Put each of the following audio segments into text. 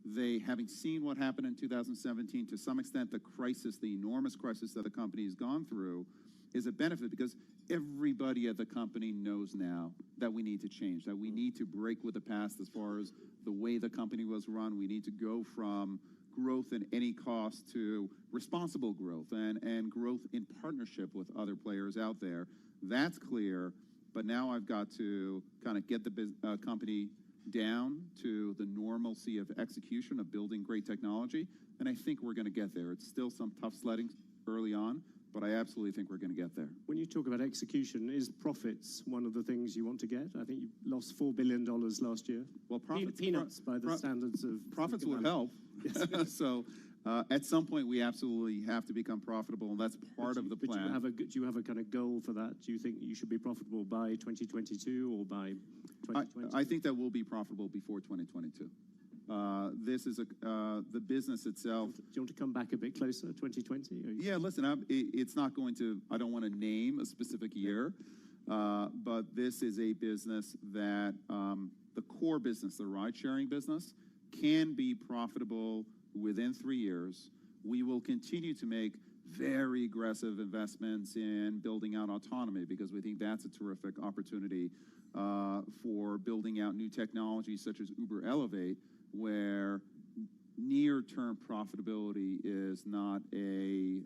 they, having seen what happened in 2017, to some extent, the crisis, the enormous crisis that the company has gone through, is a benefit because everybody at the company knows now that we need to change, that we need to break with the past as far as the way the company was run. We need to go from growth at any cost to responsible growth and growth in partnership with other players out there. That's clear, but now I've got to kind of get the company down to the normalcy of execution, of building great technology, and I think we're going to get there. It's still some tough sledding early on, but I absolutely think we're going to get there. When you talk about execution, is profits one of the things you want to get? I think you lost $4 billion last year. Well, peanuts by the standards of... Profits would help. Yes. So at some point, we absolutely have to become profitable, and that's part of the plan. Do you have a kind of goal for that? Do you think you should be profitable by 2022 or by 2020? I think that we'll be profitable before 2022. This is the business itself. Do you want to come back a bit closer, 2020? Yeah, listen, it's not going to, I don't want to name a specific year, but this is a business that the core business, the ride-sharing business, can be profitable within 3 years. We will continue to make very aggressive investments in building out autonomy because we think that's a terrific opportunity for building out new technologies such as Uber Elevate, where near-term profitability is not a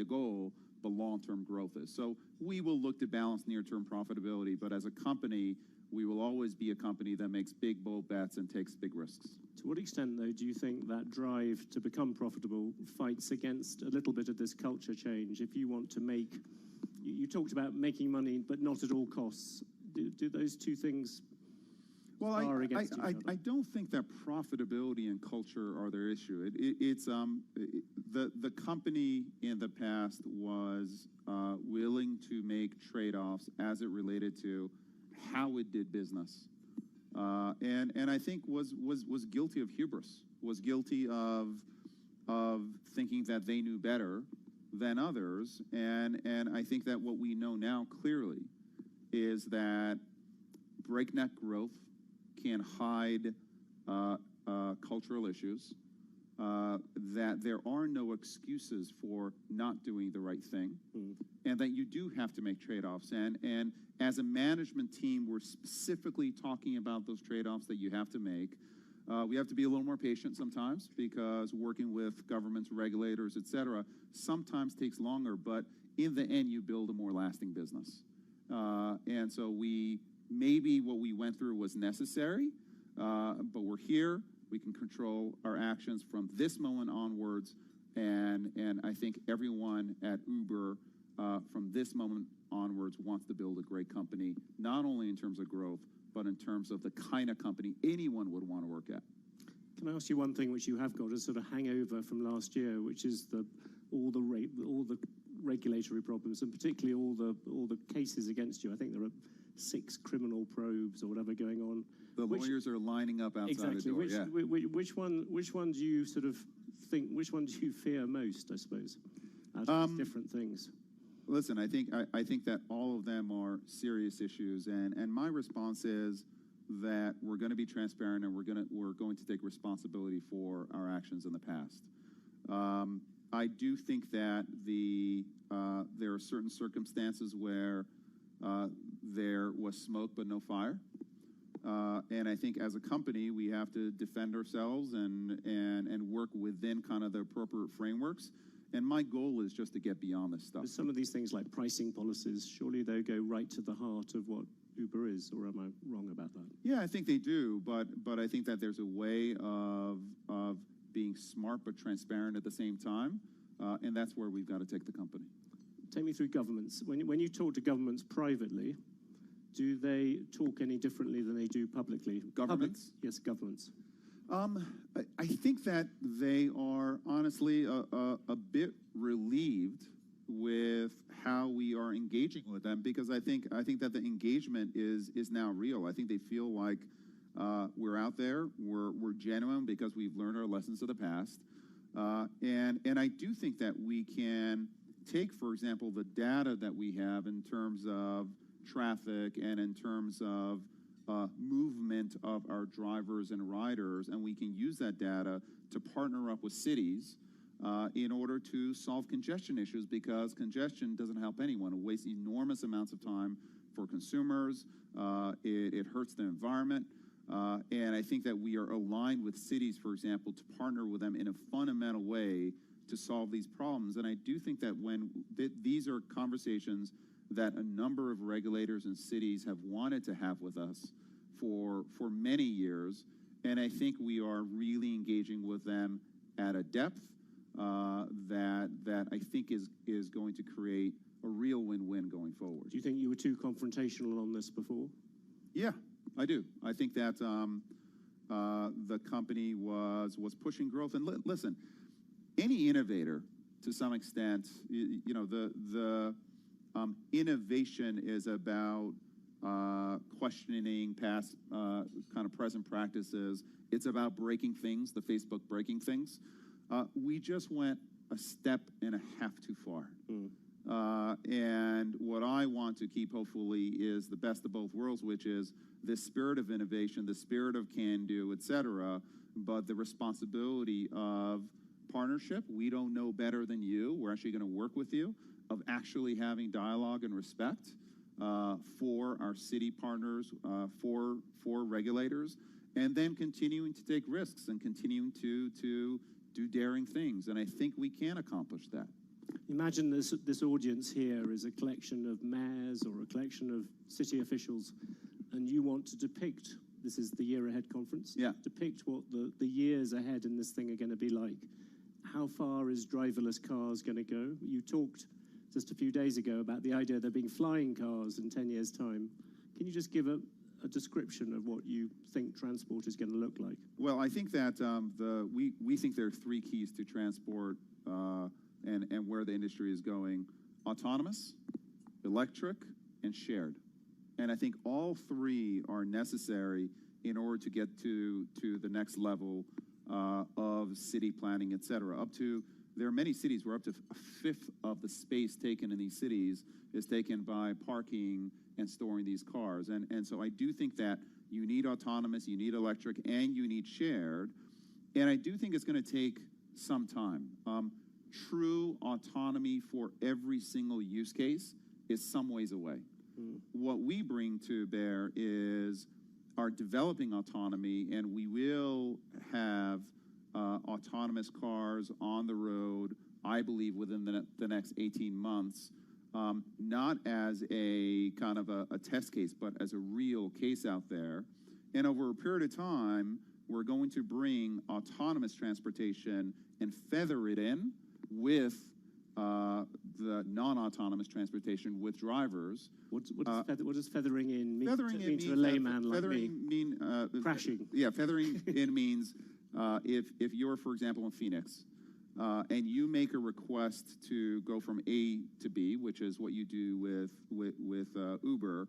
goal, but long-term growth is. So we will look to balance near-term profitability, but as a company, we will always be a company that makes big, bold bets and takes big risks. To what extent, though, do you think that drive to become profitable fights against a little bit of this culture change? If you want to make, you talked about making money, but not at all costs. Do those two things spar against each other? I don't think that profitability and culture are their issue. It's the company in the past was willing to make trade-offs as it related to how it did business, and I think was guilty of hubris, was guilty of thinking that they knew better than others, and I think that what we know now clearly is that breakneck growth can hide cultural issues, that there are no excuses for not doing the right thing, and that you do have to make trade-offs. And as a management team, we're specifically talking about those trade-offs that you have to make. We have to be a little more patient sometimes because working with governments, regulators, et cetera, sometimes takes longer, but in the end, you build a more lasting business. And so maybe what we went through was necessary, but we're here. We can control our actions from this moment onwards, and I think everyone at Uber from this moment onwards wants to build a great company, not only in terms of growth, but in terms of the kind of company anyone would want to work at. Can I ask you one thing which you have got a sort of hangover from last year, which is all the regulatory problems, and particularly all the cases against you? I think there are 6 criminal probes or whatever going on. The lawyers are lining up outside the door. Which one do you sort of think? Which one do you fear most? I suppose out of these different things. Listen, I think that all of them are serious issues, and my response is that we're going to be transparent and we're going to take responsibility for our actions in the past. I do think that there are certain circumstances where there was smoke but no fire, and I think as a company we have to defend ourselves and work within kind of the appropriate frameworks. And my goal is just to get beyond this stuff. But some of these things like pricing policies, surely they go right to the heart of what Uber is, or am I wrong about that? Yeah, I think they do, but I think that there's a way of being smart but transparent at the same time, and that's where we've got to take the company. Take me through governments. When you talk to governments privately, do they talk any differently than they do publicly? Governments? Yes, governments. I think that they are honestly a bit relieved with how we are engaging with them, because I think that the engagement is now real. I think they feel like we're out there, we're genuine because we've learned our lessons of the past, and I do think that we can take, for example, the data that we have in terms of traffic and in terms of movement of our drivers and riders, and we can use that data to partner up with cities in order to solve congestion issues, because congestion doesn't help anyone. It wastes enormous amounts of time for consumers. It hurts the environment. And I think that we are aligned with cities, for example, to partner with them in a fundamental way to solve these problems. And I do think that when these are conversations that a number of regulators and cities have wanted to have with us for many years, and I think we are really engaging with them at a depth that I think is going to create a real win-win going forward. Do you think you were too confrontational on this before? Yeah, I do. I think that the company was pushing growth. And listen, any innovator, to some extent, the innovation is about questioning past kind of present practices. It's about breaking things, the Facebook breaking things. We just went a step and a half too far. And what I want to keep, hopefully, is the best of both worlds, which is this spirit of innovation, the spirit of can-do, et cetera, but the responsibility of partnership. We don't know better than you. We're actually going to work with you, of actually having dialogue and respect for our city partners, for regulators, and then continuing to take risks and continuing to do daring things. And I think we can accomplish that. Imagine this audience here is a collection of mayors or a collection of city officials, and you want to depict, this is the Year Ahead conference, depict what the years ahead in this thing are going to be like. How far is driverless cars going to go? You talked just a few days ago about the idea of there being flying cars in 10 years' time. Can you just give a description of what you think transport is going to look like? Well, I think that we think there are three keys to transport and where the industry is going: autonomous, electric, and shared. And I think all three are necessary in order to get to the next level of city planning, et cetera. There are many cities where up to a fifth of the space taken in these cities is taken by parking and storing these cars. And so I do think that you need autonomous, you need electric, and you need shared. And I do think it's going to take some time. True autonomy for every single use case is some ways away. What we bring to bear is our developing autonomy, and we will have autonomous cars on the road, I believe, within the next 18 months, not as a kind of a test case, but as a real case out there. And over a period of time, we're going to bring autonomous transportation and feather it in with the non-autonomous transportation with drivers. What does feathering in mean? Feathering in means to a layman like me? Crashing. Yeah, feathering in means if you're, for example, in Phoenix, and you make a request to go from A to B, which is what you do with Uber,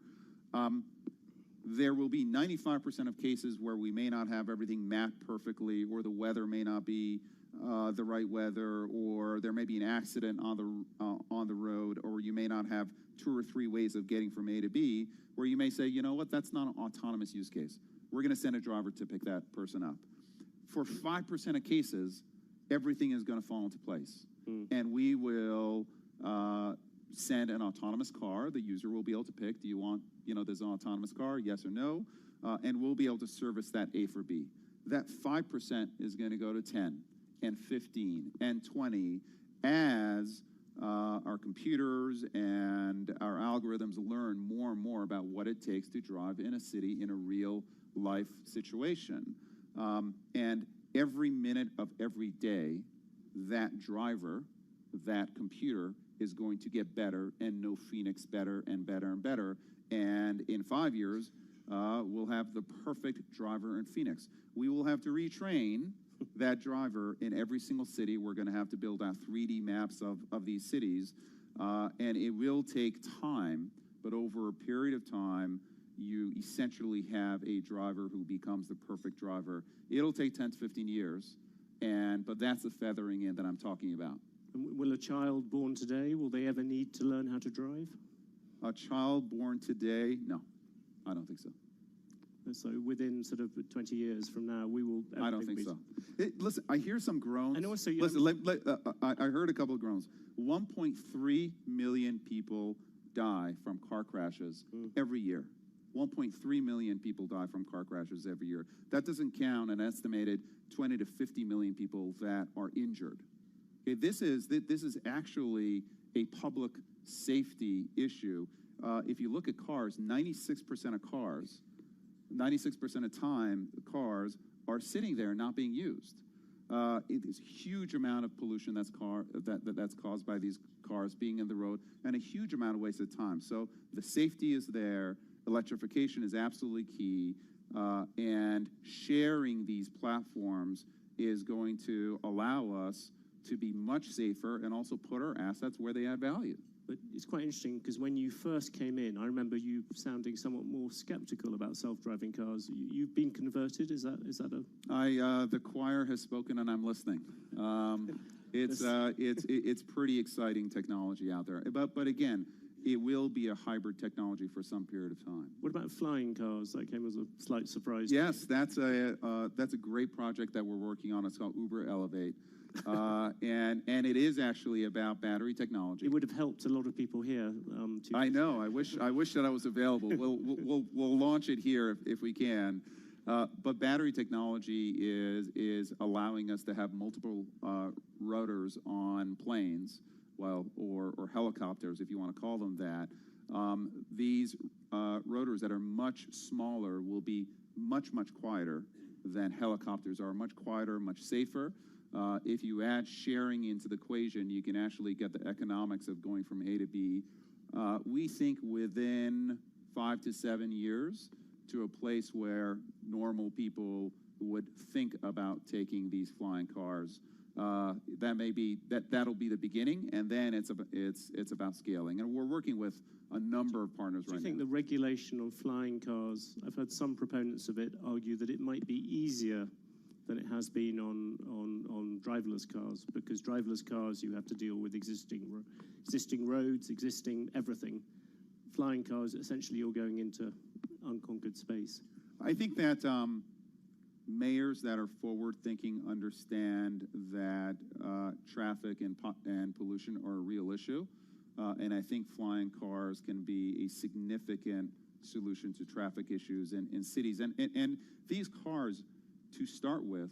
there will be 95% of cases where we may not have everything mapped perfectly, or the weather may not be the right weather, or there may be an accident on the road, or you may not have 2 or 3 ways of getting from A to B, where you may say, you know what, that's not an autonomous use case. We're going to send a driver to pick that person up. For 5% of cases, everything is going to fall into place. And we will send an autonomous car. The user will be able to pick, do you want, there's an autonomous car, yes or no? And we'll be able to service that A for B. That 5% is going to go to 10 and 15 and 20 as our computers and our algorithms learn more and more about what it takes to drive in a city in a real life situation. And every minute of every day, that driver, that computer is going to get better and know Phoenix better and better and better. And in 5 years, we'll have the perfect driver in Phoenix. We will have to retrain that driver in every single city. We're going to have to build out 3D maps of these cities. And it will take time, but over a period of time, you essentially have a driver who becomes the perfect driver. It'll take 10 to 15 years, but that's the feathering in that I'm talking about. And will a child born today, will they ever need to learn how to drive? A child born today? No, I don't think so. So within sort of 20 years from now, we will. I don't think so. Listen, I hear some groans. And also, listen, I heard a couple of groans. 1.3 million people die from car crashes every year. 1.3 million people die from car crashes every year. That doesn't count an estimated 20 to 50 million people that are injured. Okay, this is actually a public safety issue. If you look at cars, 96% of cars, 96% of time, cars are sitting there not being used. It is a huge amount of pollution that's caused by these cars being in the road, and a huge amount of wasted time. So the safety is there. Electrification is absolutely key, and sharing these platforms is going to allow us to be much safer and also put our assets where they add value. But it's quite interesting because when you first came in, I remember you sounding somewhat more skeptical about self-driving cars. You've been converted. Is that a? The choir has spoken, and I'm listening. It's pretty exciting technology out there. But again, it will be a hybrid technology for some period of time. What about flying cars? That came as a slight surprise. Yes, that's a great project that we're working on. It's called Uber Elevate. And it is actually about battery technology. It would have helped a lot of people here. I know. I wish that I was available. We'll launch it here if we can. But battery technology is allowing us to have multiple rotors on planes, or helicopters, if you want to call them that. These rotors that are much smaller will be much quieter than helicopters are. Much quieter, much safer. If you add sharing into the equation, you can actually get the economics of going from A to B. We think within 5 to 7 years to a place where normal people would think about taking these flying cars. That'll be the beginning, and then it's about scaling. And we're working with a number of partners right now. Do you think the regulation on flying cars? I've heard some proponents of it argue that it might be easier than it has been on driverless cars, because driverless cars you have to deal with existing roads, existing everything. Flying cars, essentially, you're going into unconquered space. I think that mayors that are forward-thinking understand that traffic and pollution are a real issue, and I think flying cars can be a significant solution to traffic issues in cities. And these cars, to start with,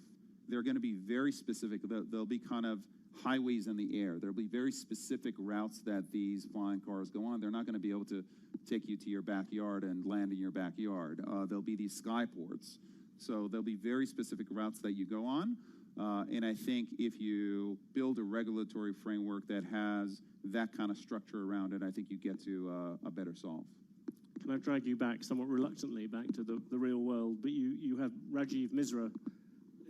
they're going to be very specific. They'll be kind of highways in the air. There'll be very specific routes that these flying cars go on. They're not going to be able to take you to your backyard and land in your backyard. There'll be these skyports. So there'll be very specific routes that you go on. And I think if you build a regulatory framework that has that kind of structure around it, I think you get to a better solve. Can I drag you back, somewhat reluctantly, back to the real world? But you have Rajiv Misra,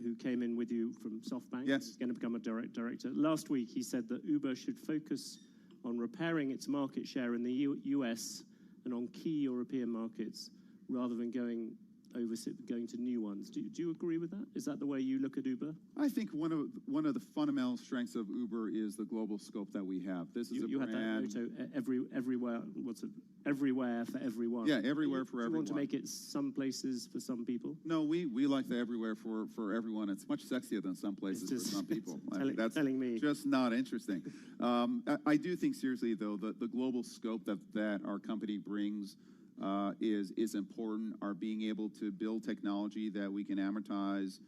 who came in with you from SoftBank. Yes. He's going to become a director. Last week, he said that Uber should focus on repairing its market share in the US and on key European markets, rather than going to new ones. Do you agree with that? Is that the way you look at Uber? I think one of the fundamental strengths of Uber is the global scope that we have. This is you a brand. had that motto, everywhere. What's it? Everywhere for everyone. Yeah, everywhere for everyone. Do you want to make it some places for some people? No, we like the everywhere for everyone. It's much sexier than some places for some people. That's telling me. Just not interesting. I do think seriously though the global scope that our company brings is important. Our being able to build technology that we can amortize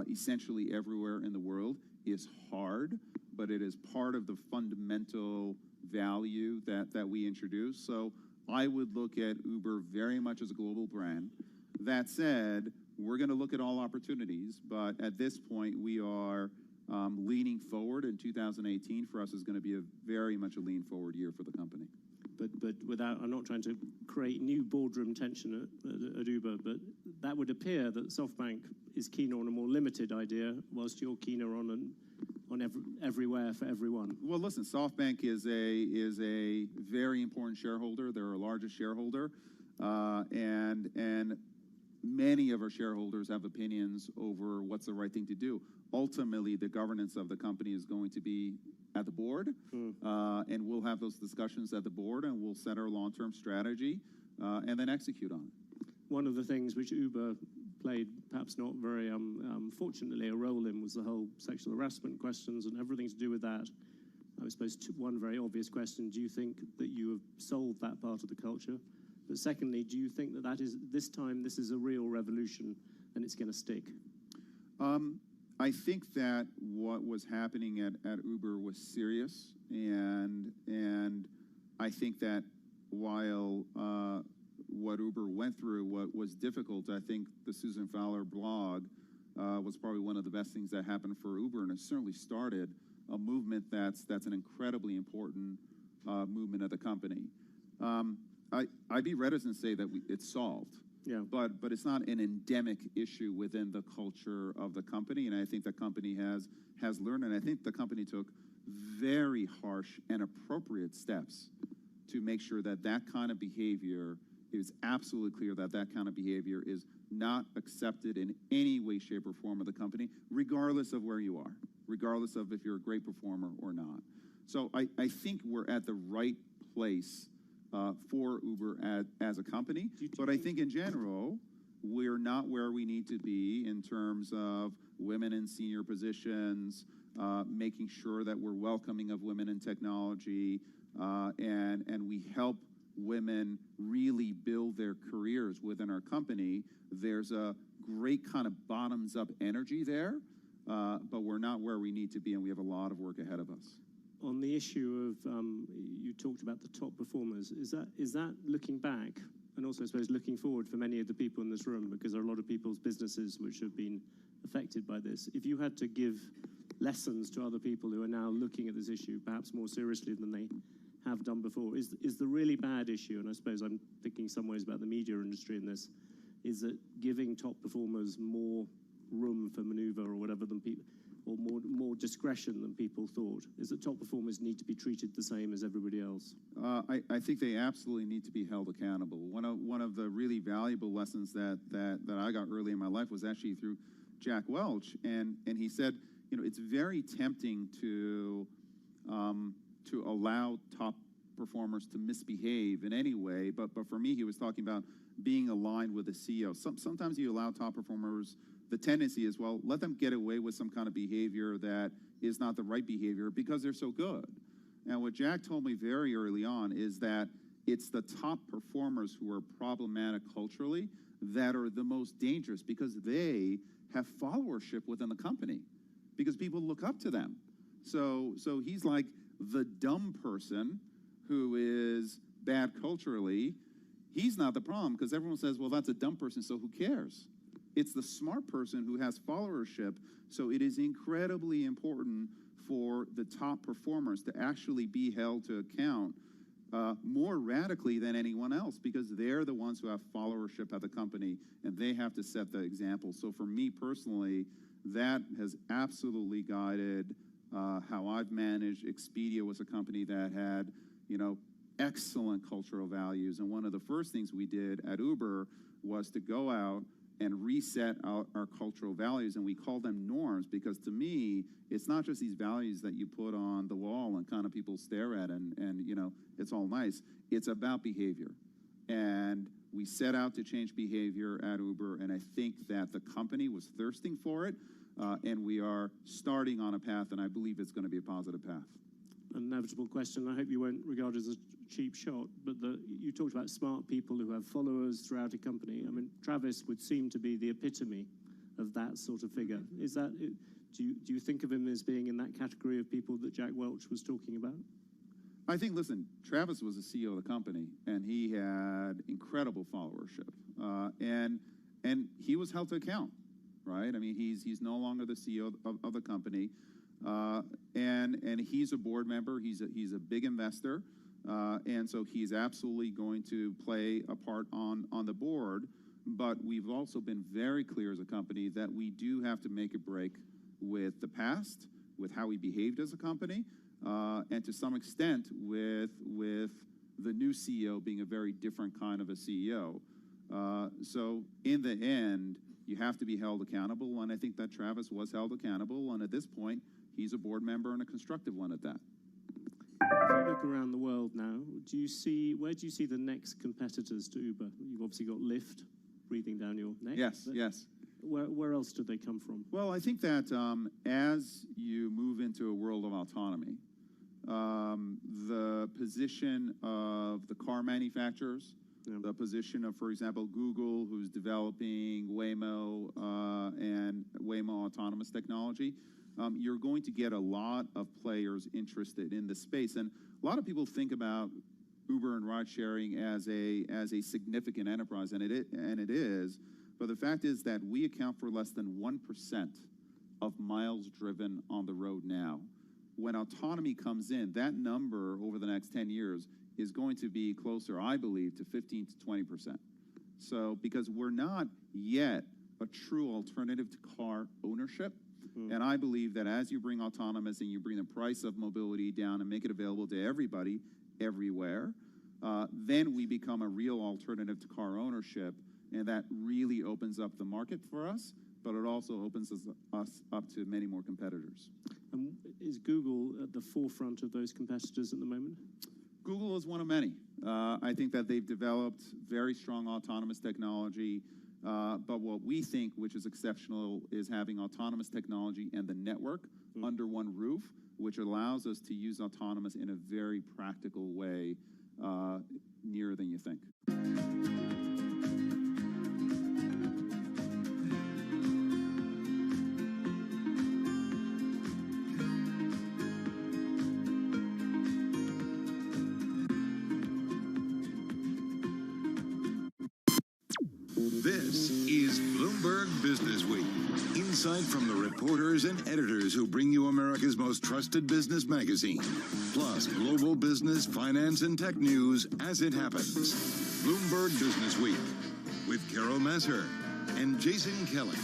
essentially everywhere in the world is hard, but it is part of the fundamental value that we introduce. So I would look at Uber very much as a global brand. That said, we're going to look at all opportunities, but at this point we are leaning forward. In 2018 for us is going to be very much a lean forward year for the company. But without, I'm not trying to create new boardroom tension at Uber, but that would appear that SoftBank is keener on a more limited idea, whilst you're keener on everywhere for everyone. Well, listen, SoftBank is a very important shareholder. They're our largest shareholder, and many of our shareholders have opinions over what's the right thing to do. Ultimately, the governance of the company is going to be at the board, and we'll have those discussions at the board, and we'll set our long-term strategy, and then execute on it. one of the things which Uber played, perhaps not very fortunately, a role in was the whole sexual harassment questions and everything to do with that. I suppose one very obvious question, do you think that you have solved that part of the culture? But secondly, do you think that this is a real revolution and it's going to stick? I think that what was happening at Uber was serious, and I think that while what Uber went through was difficult, I think the Susan Fowler blog was probably one of the best things that happened for Uber, and it certainly started a movement that's an incredibly important movement of the company. I'd be reticent to say that it's solved. Yeah. But it's not an endemic issue within the culture of the company, and I think the company has learned, and I think the company took very harsh and appropriate steps to make sure that that kind of behavior is absolutely clear, that kind of behavior is not accepted in any way, shape, or form of the company, regardless of where you are, regardless of if you're a great performer or not. So I think we're at the right place for Uber as a company, but I think in general, we're not where we need to be in terms of women in senior positions, making sure that we're welcoming of women in technology, and we help women really build their careers within our company. There's a great kind of bottoms-up energy there, but we're not where we need to be, and we have a lot of work ahead of us. On the issue of, you talked about the top performers, is that looking back, and also I suppose looking forward for many of the people in this room, because there are a lot of people's businesses which have been affected by this. If you had to give lessons to other people who are now looking at this issue, perhaps more seriously than they have done before, is the really bad issue, and I suppose I'm thinking in some ways about the media industry in this, is that giving top performers more room for maneuver or whatever than people, or more discretion than people thought? Is that top performers need to be treated the same as everybody else? I think they absolutely need to be held accountable. One of the really valuable lessons that I got early in my life was actually through Jack Welch, and he said, it's very tempting to allow top performers to misbehave in any way, but for me, he was talking about being aligned with the CEO. Sometimes you allow top performers, the tendency is, well, let them get away with some kind of behavior that is not the right behavior because they're so good. And what Jack told me very early on is that it's the top performers who are problematic culturally that are the most dangerous because they have followership within the company because people look up to them. So he's like the dumb person who is bad culturally. He's not the problem because everyone says, well, that's a dumb person, so who cares? It's the smart person who has followership, so it is incredibly important for the top performers to actually be held to account more radically than anyone else because they're the ones who have followership at the company, and they have to set the example. So for me personally, that has absolutely guided how I've managed. Expedia was a company that had, excellent cultural values, and one of the first things we did at Uber was to go out and reset our cultural values, and we call them norms because to me, it's not just these values that you put on the wall and kind of people stare at and it's all nice. It's about behavior. And we set out to change behavior at Uber, and I think that the company was thirsting for it, and we are starting on a path, and I believe it's going to be a positive path. An inevitable question, I hope you won't regard it as a cheap shot, but you talked about smart people who have followers throughout a company. I mean, Travis would seem to be the epitome of that sort of figure. Is that, do you think of him as being in that category of people that Jack Welch was talking about? I think, listen, Travis was the CEO of the company, and he had incredible followership, and he was held to account, right? I mean, he's no longer the CEO of the company, and he's a board member. He's a big investor, and so he's absolutely going to play a part on the board. But we've also been very clear as a company that we do have to make a break with the past, with how we behaved as a company, and to some extent with the new CEO being a very different kind of a CEO. So in the end, you have to be held accountable, and I think that Travis was held accountable, and at this point, he's a board member and a constructive one at that. If you look around the world now, where do you see the next competitors to Uber? You've obviously got Lyft, breathing down your neck. Yes, But yes. Where else did they come from? Well, I think that as you move into a world of autonomy, the position of the car manufacturers, the position of, for example, Google, who's developing Waymo and Waymo autonomous technology, you're going to get a lot of players interested in this space. And a lot of people think about Uber and ride sharing as a significant enterprise, and it is. But the fact is that we account for less than 1% of miles driven on the road now. When autonomy comes in, that number over the next 10 years is going to be closer, I believe, to 15 to 20%. So, because we're not yet a true alternative to car ownership, and I believe that as you bring autonomous and you bring the price of mobility down and make it available to everybody, everywhere, then we become a real alternative to car ownership, and that really opens up the market for us, but it also opens us up to many more competitors. Is Google at the forefront of those competitors at the moment? Google is one of many. I think that they've developed very strong autonomous technology, but what we think, which is exceptional, is having autonomous technology and the network under one roof, which allows us to use autonomous in a very practical way, nearer than you think. This is Bloomberg Business Week. Insight from the reporters and editors who bring you America's most trusted business magazine. Plus, global business, finance, and tech news as it happens. Bloomberg Business Week with Carol Masser and Jason Kelly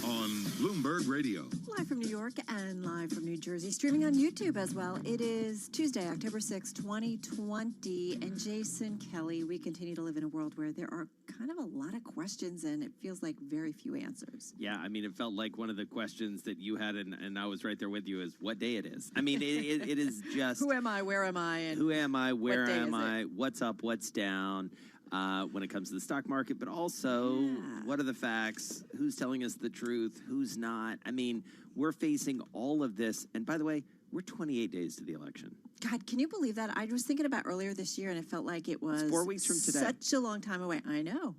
on Bloomberg Radio. Live from New York and live from New Jersey, streaming on YouTube as well. It is Tuesday, October 6, 2020, and Jason Kelly, we continue to live in a world where there are kind of a lot of questions and it feels like very few answers. Yeah, I mean, it felt like one of the questions that you had, and I was right there with you, is what day it is. I mean, it is just... Who am I? Where am I? And who am I? Where am I? It? What's up? What's down? When it comes to the stock market, but also what are the facts? Who's telling us the truth? Who's not? I mean, we're facing all of this. And by the way, we're 28 days to the election. God, can you believe that? I was thinking about earlier this year, and it felt like it was It's 4 weeks from today. Such a long time away. I know.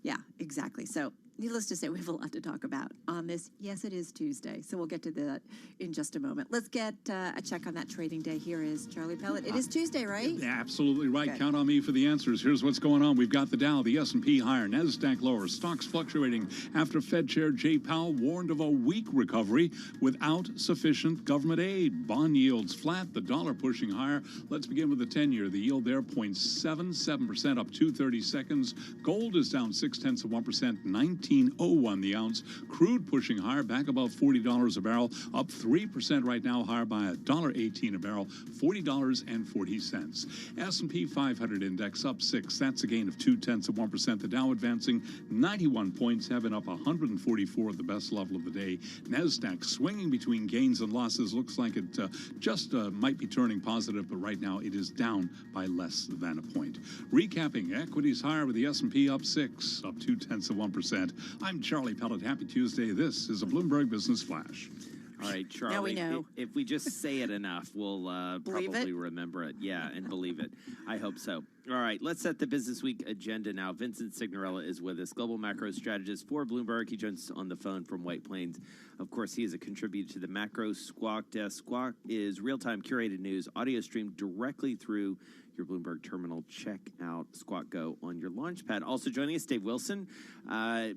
Yeah, exactly. So needless to say, we have a lot to talk about on this. Yes, it is Tuesday, so we'll get to that in just a moment. Let's get a check on that trading day. Here is Charlie Pellet. It is Tuesday, right? Absolutely right. Good. Count on me for the answers. Here's what's going on. We've got the Dow, the S&P higher, NASDAQ lower, stocks fluctuating after Fed Chair Jay Powell warned of a weak recovery without sufficient government aid. Bond yields flat, the dollar pushing higher. Let's begin with the 10-year. The yield there, 0.77%, up 230 seconds. Gold is down 0.6%, 19.01 the ounce. Crude pushing higher, back above $40 a barrel, up 3% right now, higher by $1.18 a barrel, $40.40. S&P 500 index up 6. That's a gain of 0.2%. The Dow advancing 91 points, having up 144 at the best level of the day. NASDAQ swinging between gains and losses. Looks like it just might be turning positive, but right now it is down by less than a point. Recapping, equities higher with the S&P up 6, up 0.2%. I'm Charlie Pellet. Happy Tuesday. This is a Bloomberg Business Flash. All right, Charlie. Now we know. If we just say it enough, we'll probably remember it. Yeah, and believe it. I hope so. All right, let's set the Business Week agenda now. Vincent Signorella is with us, global macro strategist for Bloomberg. He joins us on the phone from White Plains. Of course, he is a contributor to the Macro Squawk Desk. Squawk is real-time curated news, audio streamed directly through your Bloomberg terminal. Check out Squawk Go on your launchpad. Also joining us, Dave Wilson,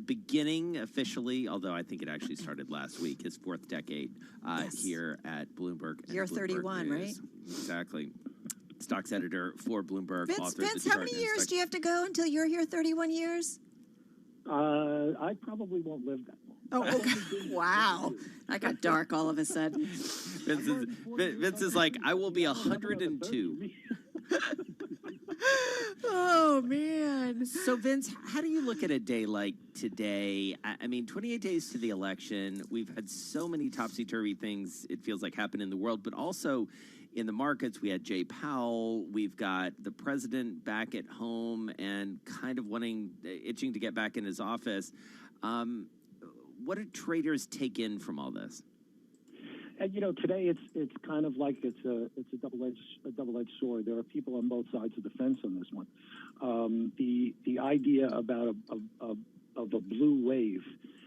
beginning officially, although I think it actually started last week, his 4th decade here at Bloomberg. Year Bloomberg 31, News. right? Exactly. Stocks editor for Bloomberg. Vince, how many years do you have to go until you're here? 31 years? I probably won't live that long. Oh, okay. Wow. I got dark all of a sudden. Vince is like, I will be 102. Oh, man. So, Vince, how do you look at a day like today? I mean, 28 days to the election. We've had so many topsy-turvy things, it feels like, happen in the world, but also in the markets, we had Jay Powell. We've got the president back at home and kind of itching to get back in his office. What do traders take in from all this? And today it's kind of like it's a double-edged sword. There are people on both sides of the fence on this one. The idea about a blue wave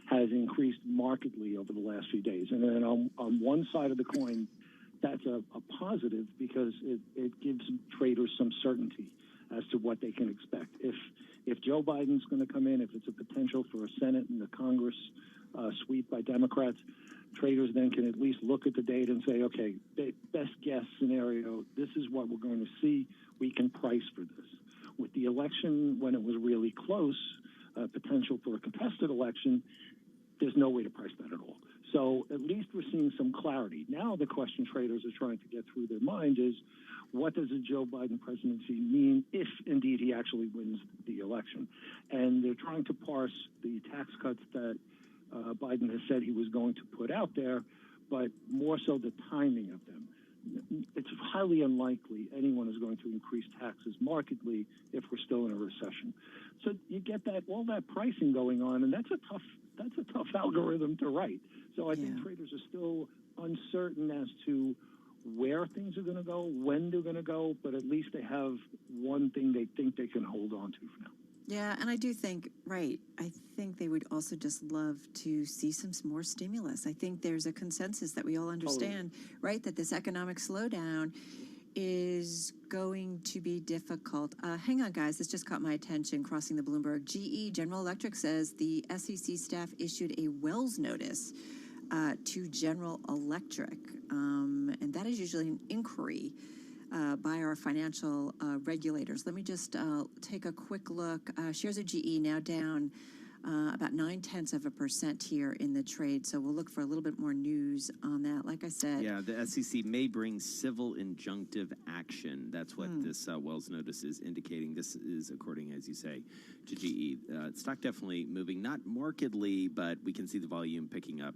has increased markedly over the last few days, and then on one side of the coin, that's a positive because it gives traders some certainty as to what they can expect. If Joe Biden's going to come in, if it's a potential for a Senate and a Congress sweep by Democrats, traders then can at least look at the data and say, okay, best guess scenario, this is what we're going to see. We can price for this. With the election, when it was really close, potential for a contested election, there's no way to price that at all. So at least we're seeing some clarity. Now the question traders are trying to get through their mind is, what does a Joe Biden presidency mean if indeed he actually wins the election? And they're trying to parse the tax cuts that Biden has said he was going to put out there, but more so the timing of them. It's highly unlikely anyone is going to increase taxes markedly if we're still in a recession. So you get all that pricing going on, and that's a tough algorithm to write. So I think traders are still uncertain as to where things are going to go, when they're going to go, but at least they have one thing they think they can hold on to for now. Yeah, and I do think, I think they would also just love to see some more stimulus. I think there's a consensus that we all understand, right, that this economic slowdown is going to be difficult. Hang on, guys, this just caught my attention, crossing the Bloomberg. GE, General Electric, says the SEC staff issued a Wells notice to General Electric, and that is usually an inquiry by our financial regulators. Let me just take a quick look. Shares of GE now down about 0.9% here in the trade. So we'll look for a little bit more news on that. Like I said, yeah, the SEC may bring civil injunctive action. That's what this Wells notice is indicating. This is according, as you say, to GE. Stock definitely moving, not markedly, but we can see the volume picking up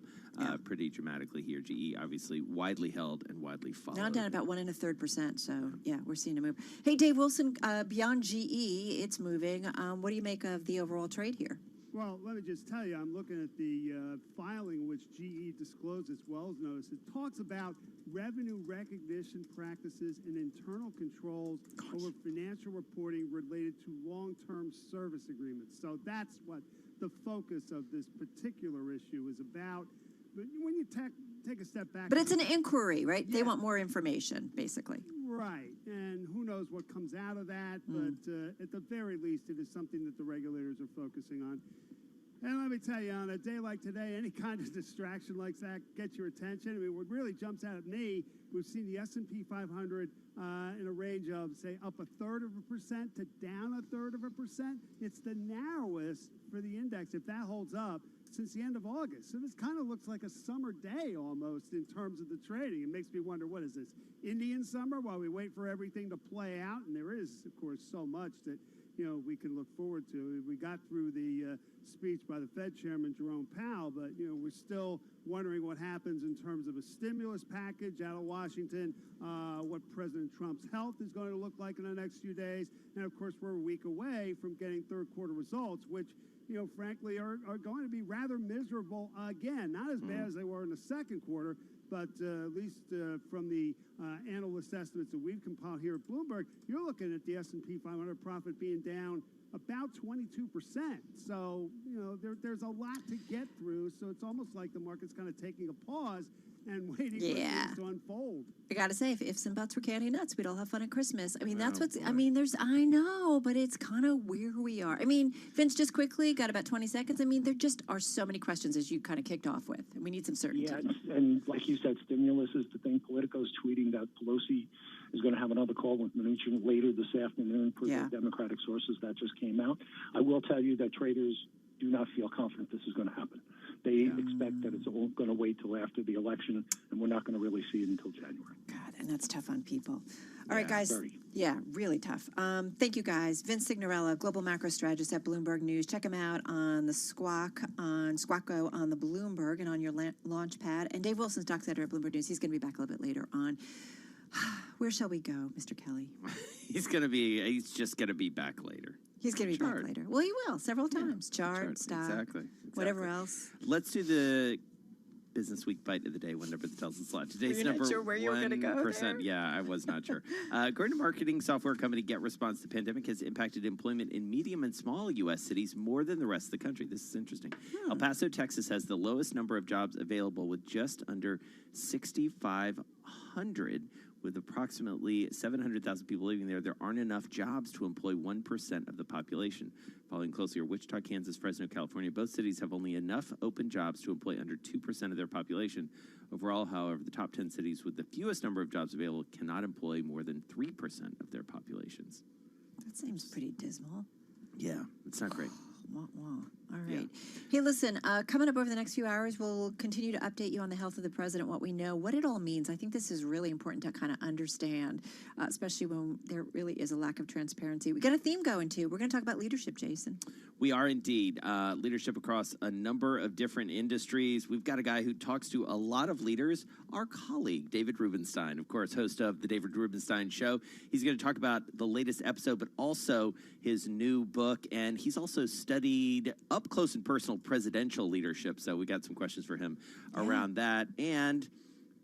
pretty dramatically here. GE obviously widely held and widely followed. Now down about 1 1/3%. So yeah, we're seeing a move. Hey, Dave Wilson, beyond GE, it's moving. What do you make of the overall trade here? Well, let me just tell you, I'm looking at the filing which GE disclosed its Wells notice. It talks about revenue recognition practices and internal controls over financial reporting related to long-term service agreements. So that's what the focus of this particular issue is about. But when you take a step back... But it's an inquiry, right? Yeah. They want more information, basically. Right, and who knows what comes out of that, but at the very least, it is something that the regulators are focusing on. And let me tell you, on a day like today, any kind of distraction like that gets your attention. I mean, what really jumps out at me, we've seen the S&P 500 in a range of, say, up 0.33% to down 0.33%. It's the narrowest for the index, if that holds up, since the end of August. So this kind of looks like a summer day almost in terms of the trading. It makes me wonder, what is this, Indian summer, while we wait for everything to play out? And there is, of course, so much that we can look forward to. We got through the speech by the Fed Chairman Jerome Powell, but we're still wondering what happens in terms of a stimulus package out of Washington, what President Trump's health is going to look like in the next few days, and of course we're a week away from getting third quarter results, which frankly are going to be rather miserable again. Not as bad as they were in the second quarter, but at least from the analyst estimates that we've compiled here at Bloomberg, you're looking at the S&P 500 profit being down about 22%. So, there's a lot to get through. So it's almost like the market's kind of taking a pause and waiting for things to unfold. I got to say, if ifs and buts were candy nuts, we'd all have fun at Christmas. I mean, that's what's, I mean, I know, but it's kind of where we are. I mean, Vince, just quickly, got about 20 seconds. I mean, there just are so many questions, as you kind of kicked off with, and we need some certainty. Yeah, and like you said, stimulus is the thing. Politico's tweeting that Pelosi is going to have another call with Mnuchin later this afternoon per the Democratic sources. That just came out. I will tell you that traders do not feel confident this is going to happen. They expect that it's all going to wait till after the election, and we're not going to really see it until January. God, and that's tough on people. All right, guys. Yeah, really tough. Thank you, guys. Vince Signorella, global macro strategist at Bloomberg News. Check him out on the Squawko on the Bloomberg and on your launch pad. And Dave Wilson, stocks editor at Bloomberg News. He's going to be back a little bit later on. Where shall we go, Mr. Kelly? He's just gonna be back later. He's going to be back later. Well, he will several times. Chart, stock, exactly. whatever else. Let's do the Business Week bite of the day. One number that tells us a lot. Today's You're number not sure where you were gonna go 1%. there? Yeah, I was not sure. According to marketing software company GetResponse, the pandemic has impacted employment in medium and small U.S. cities more than the rest of the country. This is interesting. El Paso, Texas has the lowest number of jobs available with just under 6,500. With approximately 700,000 people living there, there aren't enough jobs to employ 1% of the population. Following closely are Wichita, Kansas, Fresno, California. Both cities have only enough open jobs to employ under 2% of their population. Overall, however, the top 10 cities with the fewest number of jobs available cannot employ more than 3% of their populations. That seems pretty dismal. Yeah, it's not great. Wah, wah. All right. Hey, listen, coming up over the next few hours, we'll continue to update you on the health of the president, what we know, what it all means. I think this is really important to kind of understand, especially when there really is a lack of transparency. We got a theme going, too. We're going to talk about leadership, Jason. We are indeed. Leadership across a number of different industries. We've got a guy who talks to a lot of leaders, our colleague, David Rubenstein, of course, host of The David Rubenstein Show. He's going to talk about the latest episode, but also his new book. And he's also studied up close and personal presidential leadership. So we got some questions for him around that. And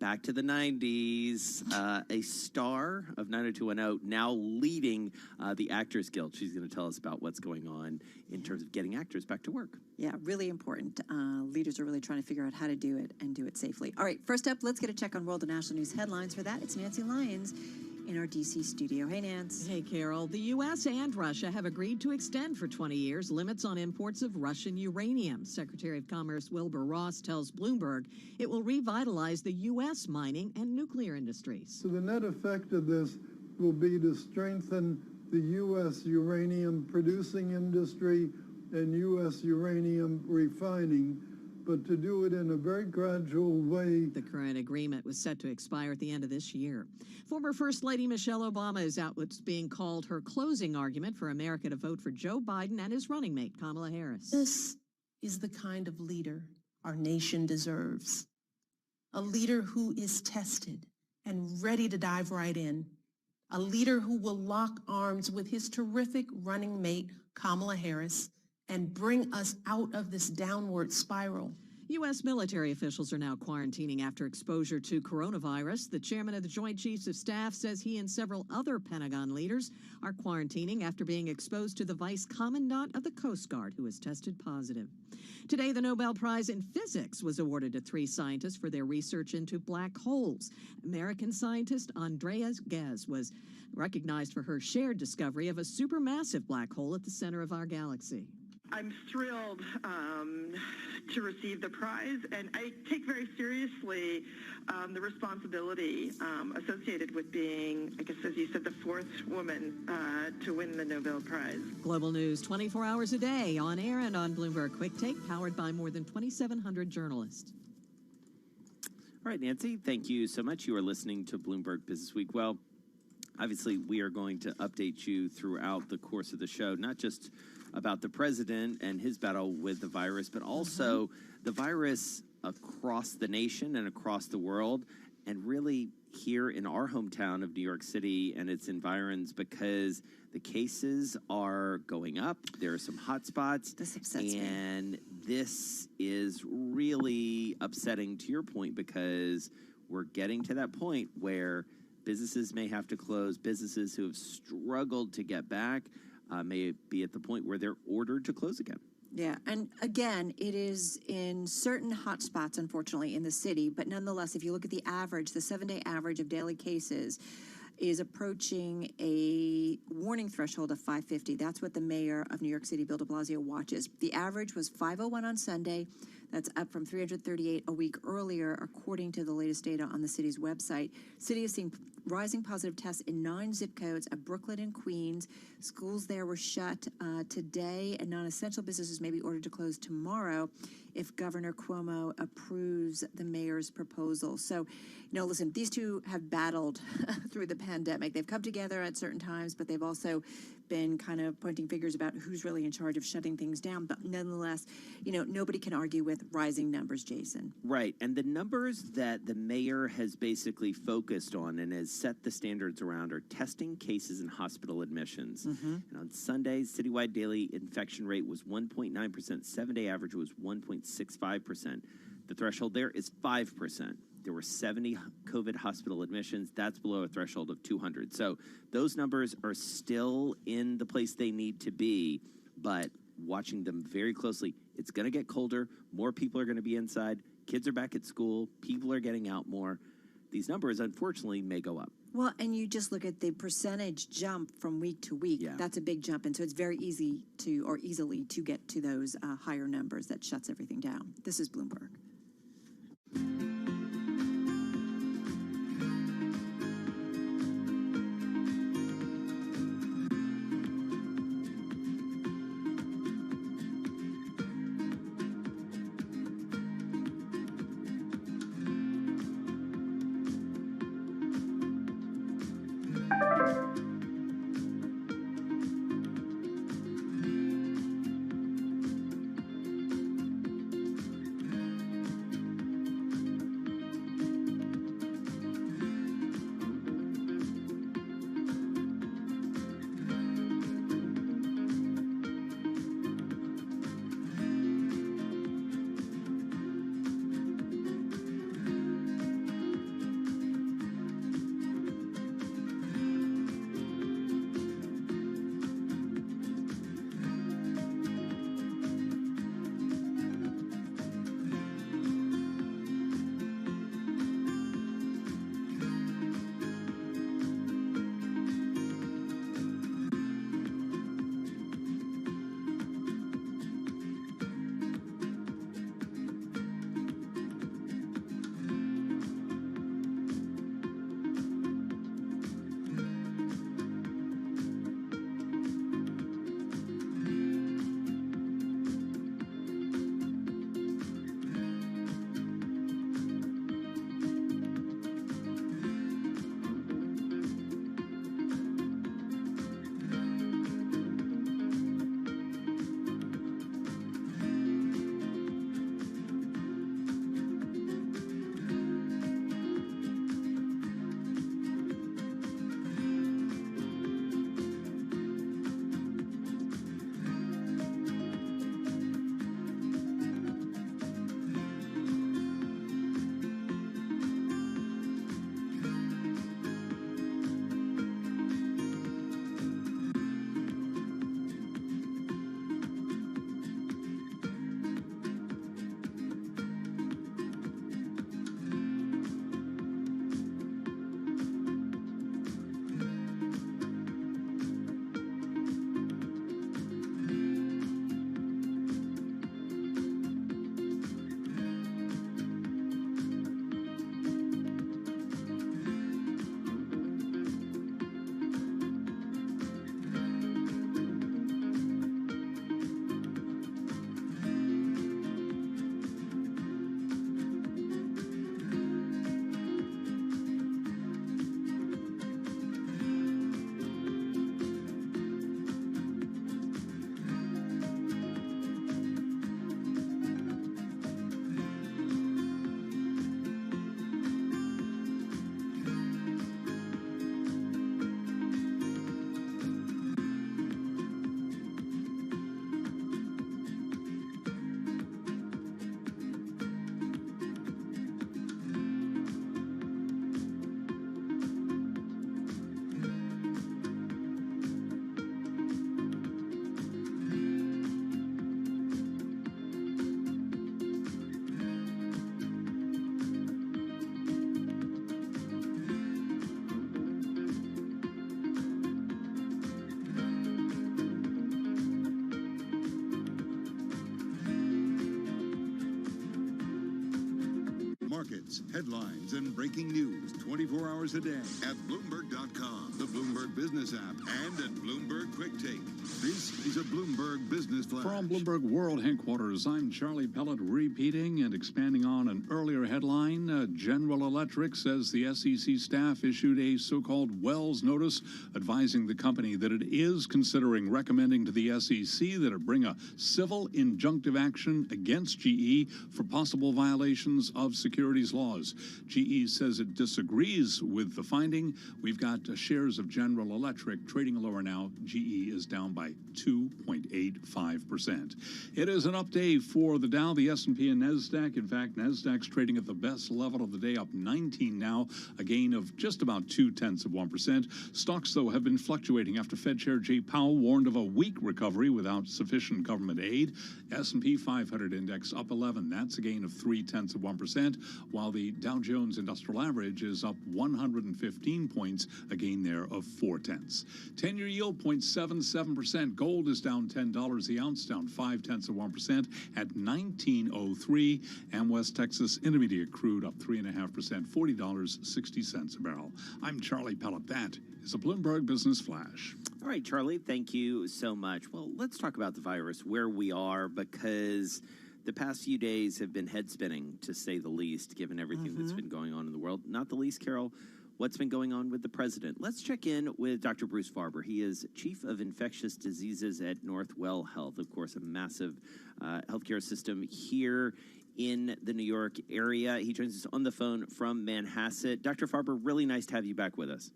back to the 90s, a star of 90210, now leading the Actors Guild. She's going to tell us about what's going on in terms of getting actors back to work. Yeah, really important. Leaders are really trying to figure out how to do it and do it safely. All right, first up, let's get a check on world and national news headlines. For that, it's Nancy Lyons in our D.C. studio. Hey, Nance. Hey, Carol. The U.S. and Russia have agreed to extend for 20 years limits on imports of Russian uranium. Secretary of Commerce Wilbur Ross tells Bloomberg it will revitalize the U.S. mining and nuclear industries. So the net effect of this will be to strengthen the U.S. uranium producing industry and U.S. uranium refining, but to do it in a very gradual way. The current agreement was set to expire at the end of this year. Former First Lady Michelle Obama is out what's being called her closing argument for America to vote for Joe Biden and his running mate, Kamala Harris. This is the kind of leader our nation deserves. A leader who is tested and ready to dive right in. A leader who will lock arms with his terrific running mate, Kamala Harris, and bring us out of this downward spiral. U.S. military officials are now quarantining after exposure to coronavirus. The chairman of the Joint Chiefs of Staff says he and several other Pentagon leaders are quarantining after being exposed to the vice commandant of the Coast Guard, who has tested positive. Today, the Nobel Prize in Physics was awarded to 3 scientists for their research into black holes. American scientist Andrea Ghez was recognized for her shared discovery of a supermassive black hole at the center of our galaxy. I'm thrilled to receive the prize, and I take very seriously the responsibility associated with being, I guess, as you said, the 4th woman to win the Nobel Prize. Global news 24 hours a day, on air and on Bloomberg Quick Take, powered by more than 2,700 journalists. All right, Nancy, thank you so much. You are listening to Bloomberg Business Week. Well, obviously, we are going to update you throughout the course of the show, not just about the president and his battle with the virus, but also the virus across the nation and across the world, and really here in our hometown of New York City and its environs, because the cases are going up. There are some hot spots. This upsets me. And this is really upsetting, to your point, because we're getting to that point where businesses may have to close. Businesses who have struggled to get back may be at the point where they're ordered to close again. Yeah, and again, it is in certain hot spots, unfortunately, in the city. But nonetheless, if you look at the average, the 7-day average of daily cases is approaching a warning threshold of 550. That's what the mayor of New York City, Bill de Blasio, watches. The average was 501 on Sunday. That's up from 338 a week earlier, according to the latest data on the city's website. City is seeing rising positive tests in 9 zip codes of Brooklyn and Queens. Schools there were shut today, and non-essential businesses may be ordered to close tomorrow. if Governor Cuomo approves the mayor's proposal. So, listen, these two have battled through the pandemic. They've come together at certain times, but they've also been kind of pointing fingers about who's really in charge of shutting things down. But nonetheless, nobody can argue with rising numbers, Jason. Right. And the numbers that the mayor has basically focused on and has set the standards around are testing, cases, and hospital admissions. And on Sunday, citywide daily infection rate was 1.9%. 7-day average was 1.65%. The threshold there is 5%. There were 70 COVID hospital admissions. That's below a threshold of 200. So those numbers are still in the place they need to be, but watching them very closely. It's going to get colder. More people are going to be inside. Kids are back at school. People are getting out more. These numbers, unfortunately, may go up. Well, and you just look at the percentage jump from week to week. Yeah. That's a big jump. And so it's very easily to get to those higher numbers that shuts everything down. This is Bloomberg. markets, headlines, and breaking news 24 hours a day at Bloomberg.com, the Bloomberg Business app, and at Bloomberg Quick Take. This is a Bloomberg Business Flash. From Bloomberg World Headquarters, I'm Charlie Pellet, repeating and expanding on an earlier headline. General Electric says the SEC staff issued a so-called Wells notice advising the company that it is considering recommending to the SEC that it bring a civil injunctive action against GE for possible violations of securities laws. GE says it disagrees with the finding. We've got shares of General Electric trading lower now. GE is down by 2.85%. It is an up day for the Dow, the S&P, and NASDAQ. In fact, NASDAQ's trading at the best level of the day, up 19 now, a gain of just about 0.2%. Stocks, though, have been fluctuating after Fed Chair Jay Powell warned of a weak recovery without sufficient government aid. S&P 500 index up 11. That's a gain of 0.3%, while the Dow Jones Industrial Average is up 115 points, a gain there of 0.4. 10-year yield 0.77%. Gold is down $10 the ounce, down 0.5% at $19.03. And West Texas Intermediate crude up 3.5%, $40.60 a barrel. I'm Charlie Pellet. That is a Bloomberg Business Flash. All right, Charlie, thank you so much. Well, let's talk about the virus, where we are, because the past few days have been head-spinning, to say the least, given everything that's been going on in the world. Not the least, Carol, what's been going on with the president. Let's check in with Dr. Bruce Farber. He is Chief of Infectious Diseases at Northwell Health, of course, a massive healthcare system here in the New York area. He joins us on the phone from Manhasset. Dr. Farber, really nice to have you back with us.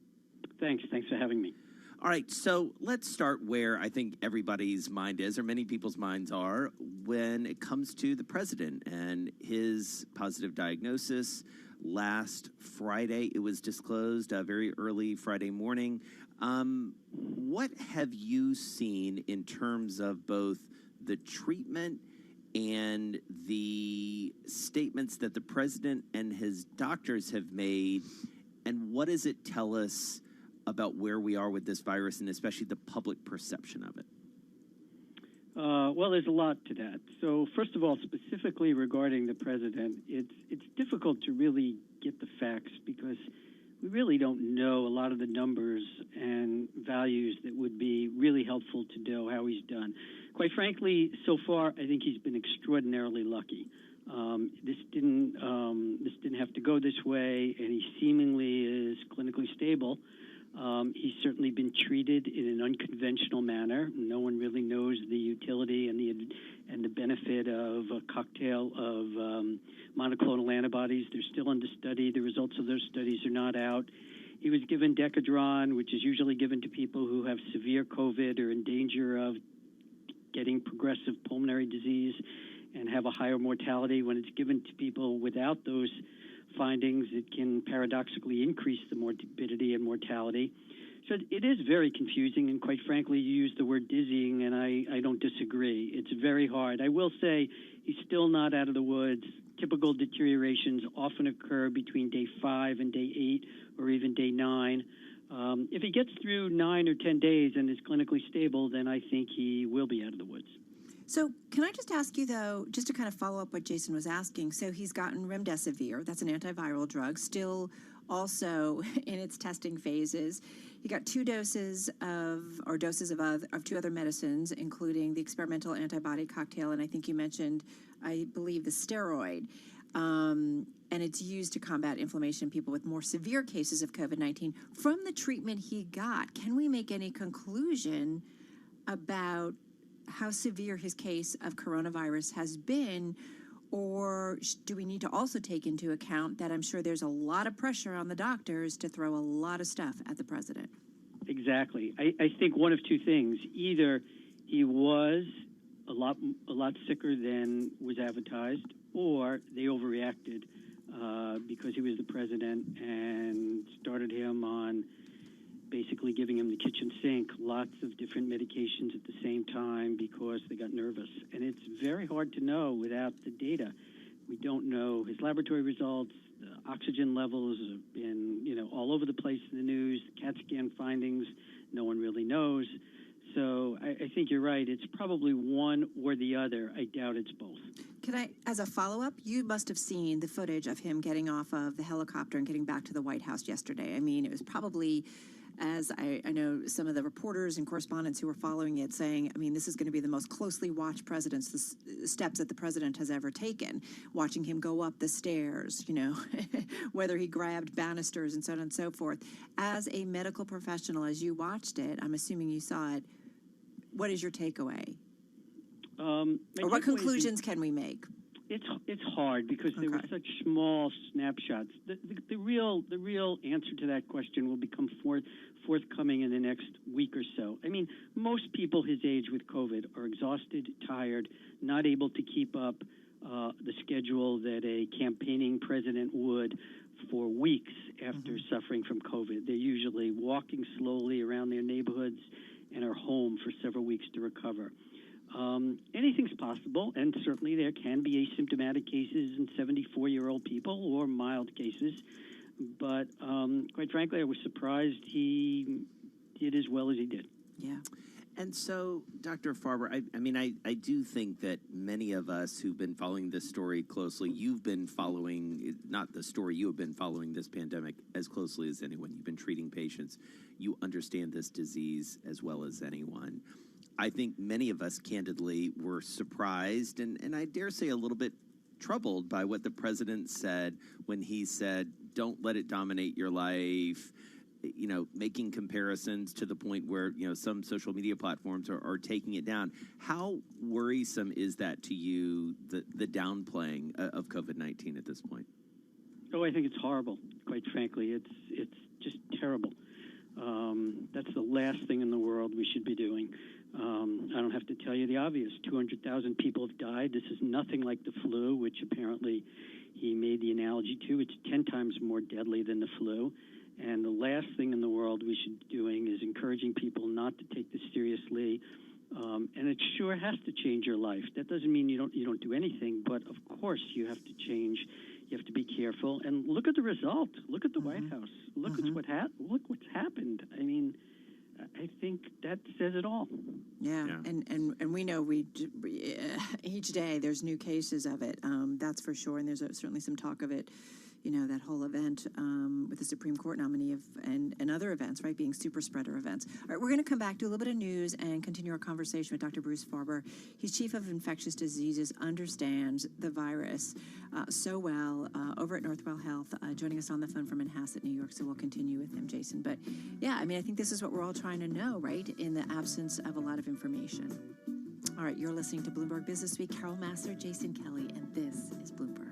Thanks for having me. All right, so let's start where I think everybody's mind is, or many people's minds are, when it comes to the president and his positive diagnosis. Last Friday, it was disclosed, very early Friday morning. What have you seen in terms of both the treatment and the statements that the president and his doctors have made, and what does it tell us about where we are with this virus and especially the public perception of it? Well, there's a lot to that. So first of all, specifically regarding the president, it's difficult to really get the facts because we really don't know a lot of the numbers and values that would be really helpful to know how he's done. Quite frankly, so far, I think he's been extraordinarily lucky. This didn't have to go this way, and he seemingly is clinically stable. He's certainly been treated in an unconventional manner. No one really knows the utility and the benefit of a cocktail of monoclonal antibodies. They're still under study. The results of those studies are not out. He was given Decadron, which is usually given to people who have severe COVID or in danger of getting progressive pulmonary disease and have a higher mortality. When it's given to people without those findings, it can paradoxically increase the morbidity and mortality. So it is very confusing, and quite frankly, you use the word dizzying, and I don't disagree. It's very hard. I will say he's still not out of the woods. Typical deteriorations often occur between day 5 and day 8 or even day 9. If he gets through 9 or 10 days and is clinically stable, then I think he will be out of the woods. So can I just ask you, though, just to kind of follow up what Jason was asking. So he's gotten remdesivir. That's an antiviral drug, still also in its testing phases. He got 2 doses of 2 other medicines, including the experimental antibody cocktail, and I think you mentioned, I believe, the steroid. And it's used to combat inflammation in people with more severe cases of COVID-19. From the treatment he got, can we make any conclusion about how severe his case of coronavirus has been, or do we need to also take into account that I'm sure there's a lot of pressure on the doctors to throw a lot of stuff at the president? Exactly. I think one of 2 things. Either he was a lot sicker than was advertised, or they overreacted because he was the president and started him on basically giving him the kitchen sink, lots of different medications at the same time because they got nervous. And it's very hard to know without the data. We don't know his laboratory results. The oxygen levels have been, all over the place in the news. The CAT scan findings, no one really knows. So I think you're right. It's probably one or the other. I doubt it's both. Can I, as a follow-up, you must have seen the footage of him getting off of the helicopter and getting back to the White House yesterday. I mean, it was probably, as I know some of the reporters and correspondents who were following it saying, I mean, this is going to be the most closely watched steps that the president has ever taken. Watching him go up the stairs, you know, whether he grabbed banisters and so on and so forth. As a medical professional, as you watched it, I'm assuming you saw it, what is your takeaway? Or what conclusions can we make? It's hard because there were such small snapshots. The real answer to that question will become forthcoming in the next week or so. I mean, most people his age with COVID are exhausted, tired, not able to keep up the schedule that a campaigning president would for weeks after suffering from COVID. They're usually walking slowly around their neighborhoods and are home for several weeks to recover. Anything's possible, and certainly there can be asymptomatic cases in 74-year-old people or mild cases. But quite frankly, I was surprised he did as well as he did. Yeah. And so, Dr. Farber, I do think that many of us who've been following this story closely, you've been following, not the story, you have been following this pandemic as closely as anyone. You've been treating patients. You understand this disease as well as anyone. I think many of us, candidly, were surprised and I dare say a little bit troubled by what the president said when he said, don't let it dominate your life, you know, making comparisons to the point where, you know, some social media platforms are taking it down. How worrisome is that to you, the downplaying of COVID-19 at this point? Oh, I think it's horrible, quite frankly. It's just terrible. That's the last thing in the world we should be doing. I don't have to tell you the obvious. 200,000 people have died. This is nothing like the flu, which apparently he made the analogy to. It's 10 times more deadly than the flu. And the last thing in the world we should be doing is encouraging people not to take this seriously. And it sure has to change your life. That doesn't mean you don't do anything, but of course you have to change. You have to be careful. And look at the result. Look at the White House. Look at look what's happened. I mean, I think that says it all. Yeah. And we know each day there's new cases of it. That's for sure. And there's certainly some talk of it, you know, that whole event with the Supreme Court nominee and other events, right, being super spreader events. All right, we're going to come back, do a little bit of news, and continue our conversation with Dr. Bruce Farber. He's Chief of Infectious Diseases, understands the virus so well over at Northwell Health, joining us on the phone from Manhasset, New York. So we'll continue with him, Jason. But yeah, I mean, I think this is what we're all trying to know, right, in the absence of a lot of information. All right, you're listening to Bloomberg Business Week. Carol Massar, Jason Kelly, and this is Bloomberg.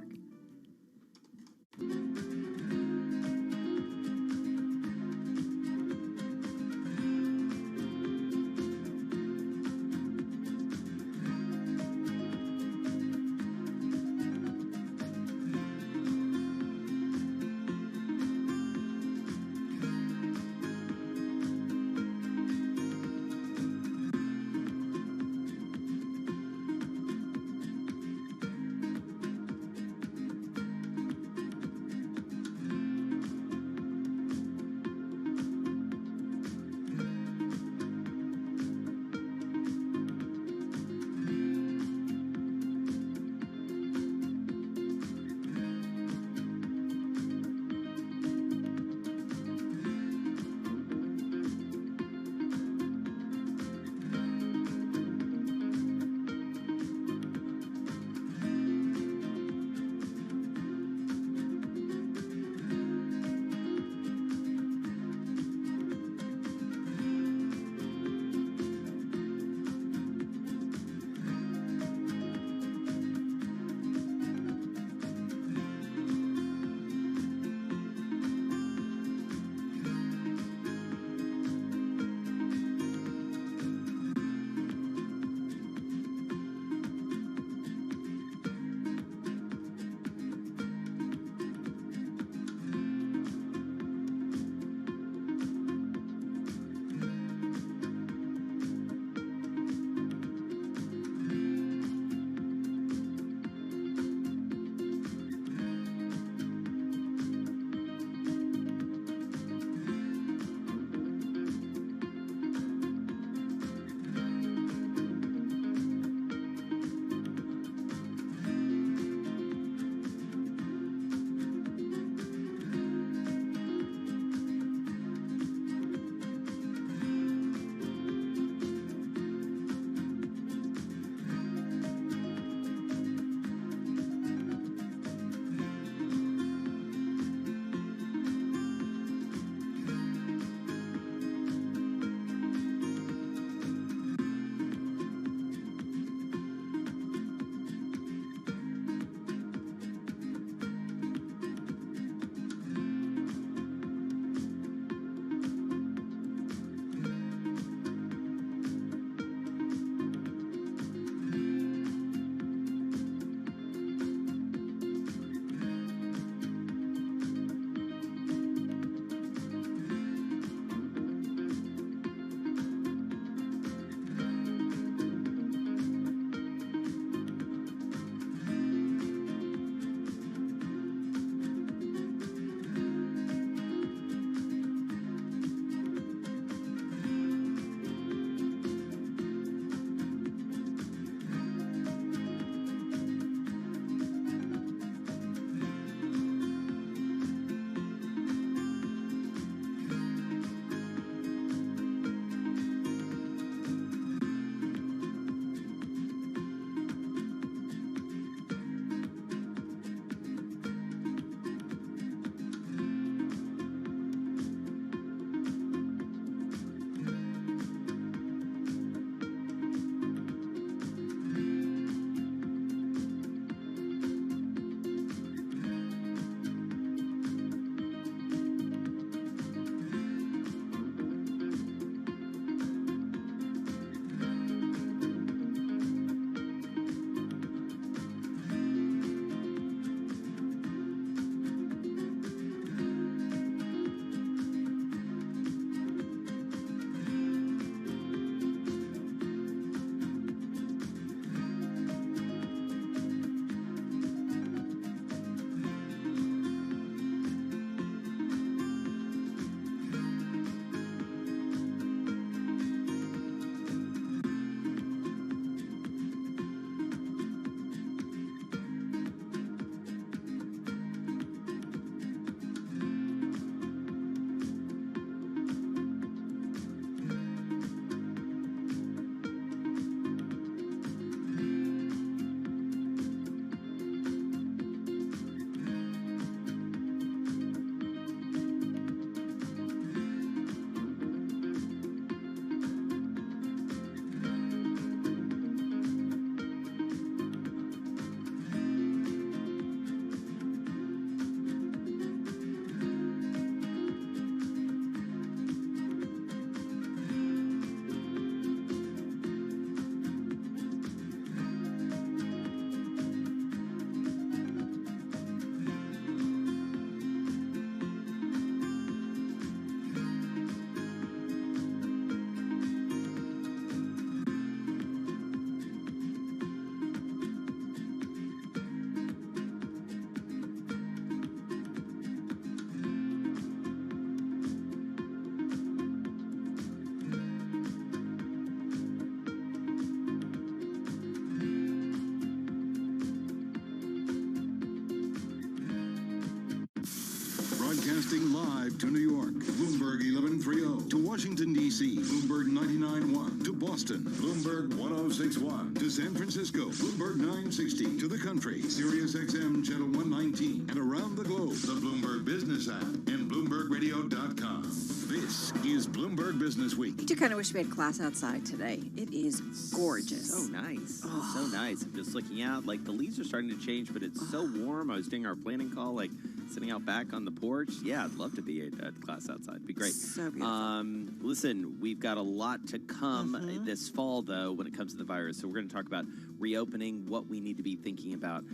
Broadcasting live to New York, Bloomberg 1130. To Washington, D.C., Bloomberg 99.1. To Boston, Bloomberg 106.1. To San Francisco, Bloomberg 960. To the country, Sirius XM Channel 119. And around the globe, the Bloomberg Business app and BloombergRadio.com. This is Bloomberg Business Week. I do kind of wish we had class outside today. It is gorgeous. So nice. So nice. I'm just looking out. Like, the leaves are starting to change, but it's so warm. I was doing our planning call, like, sitting out back on the porch. Yeah, I'd love to be at class outside. It'd be great. So beautiful. Listen, we've got a lot to come this fall, though, when it comes to the virus. So we're going to talk about reopening, what we need to be thinking about,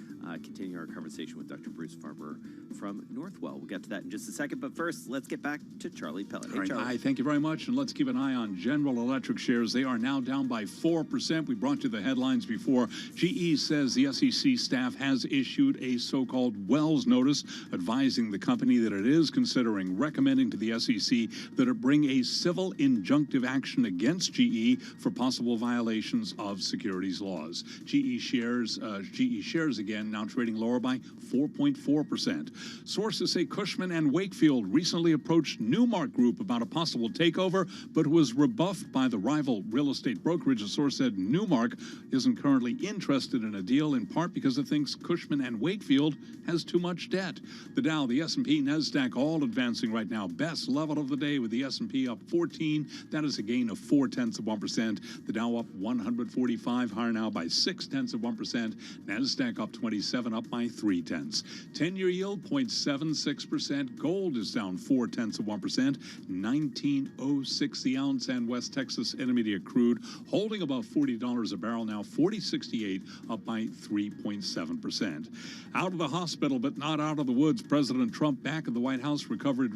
continuing our conversation with Dr. Bruce Farber from Northwell. We'll get to that in just a second. But first, let's get back to Charlie Pellet. Hey, Charlie. Hi, thank you very much. And let's keep an eye on General Electric shares. They are now down by 4%. We brought you the headlines before. GE says the SEC staff has issued a so-called Wells notice advising the company that it is considering recommending to the SEC that it bring a civil injunctive action against GE for possible violations of securities laws. GE shares again now trading lower by 4.4%. Sources say Cushman and Wakefield recently approached Newmark Group about a possible takeover, but was rebuffed by the rival real estate brokerage. A source said Newmark isn't currently interested in a deal, in part because it thinks Cushman and Wakefield has too much debt. The Dow, the S&P, NASDAQ all advancing right now. Best level of the day with the S&P up 14. That is a gain of 0.4%. The Dow up 145, higher now by 0.6%. NASDAQ up 27, up by 0.3. 10-year yield 0.76%. Gold is down 0.4%. 19.06 the ounce, and West Texas Intermediate crude holding above $40 a barrel now, 40.68, up by 3.7%. Out of the hospital, but not out of the woods. President Trump back at the White House recovering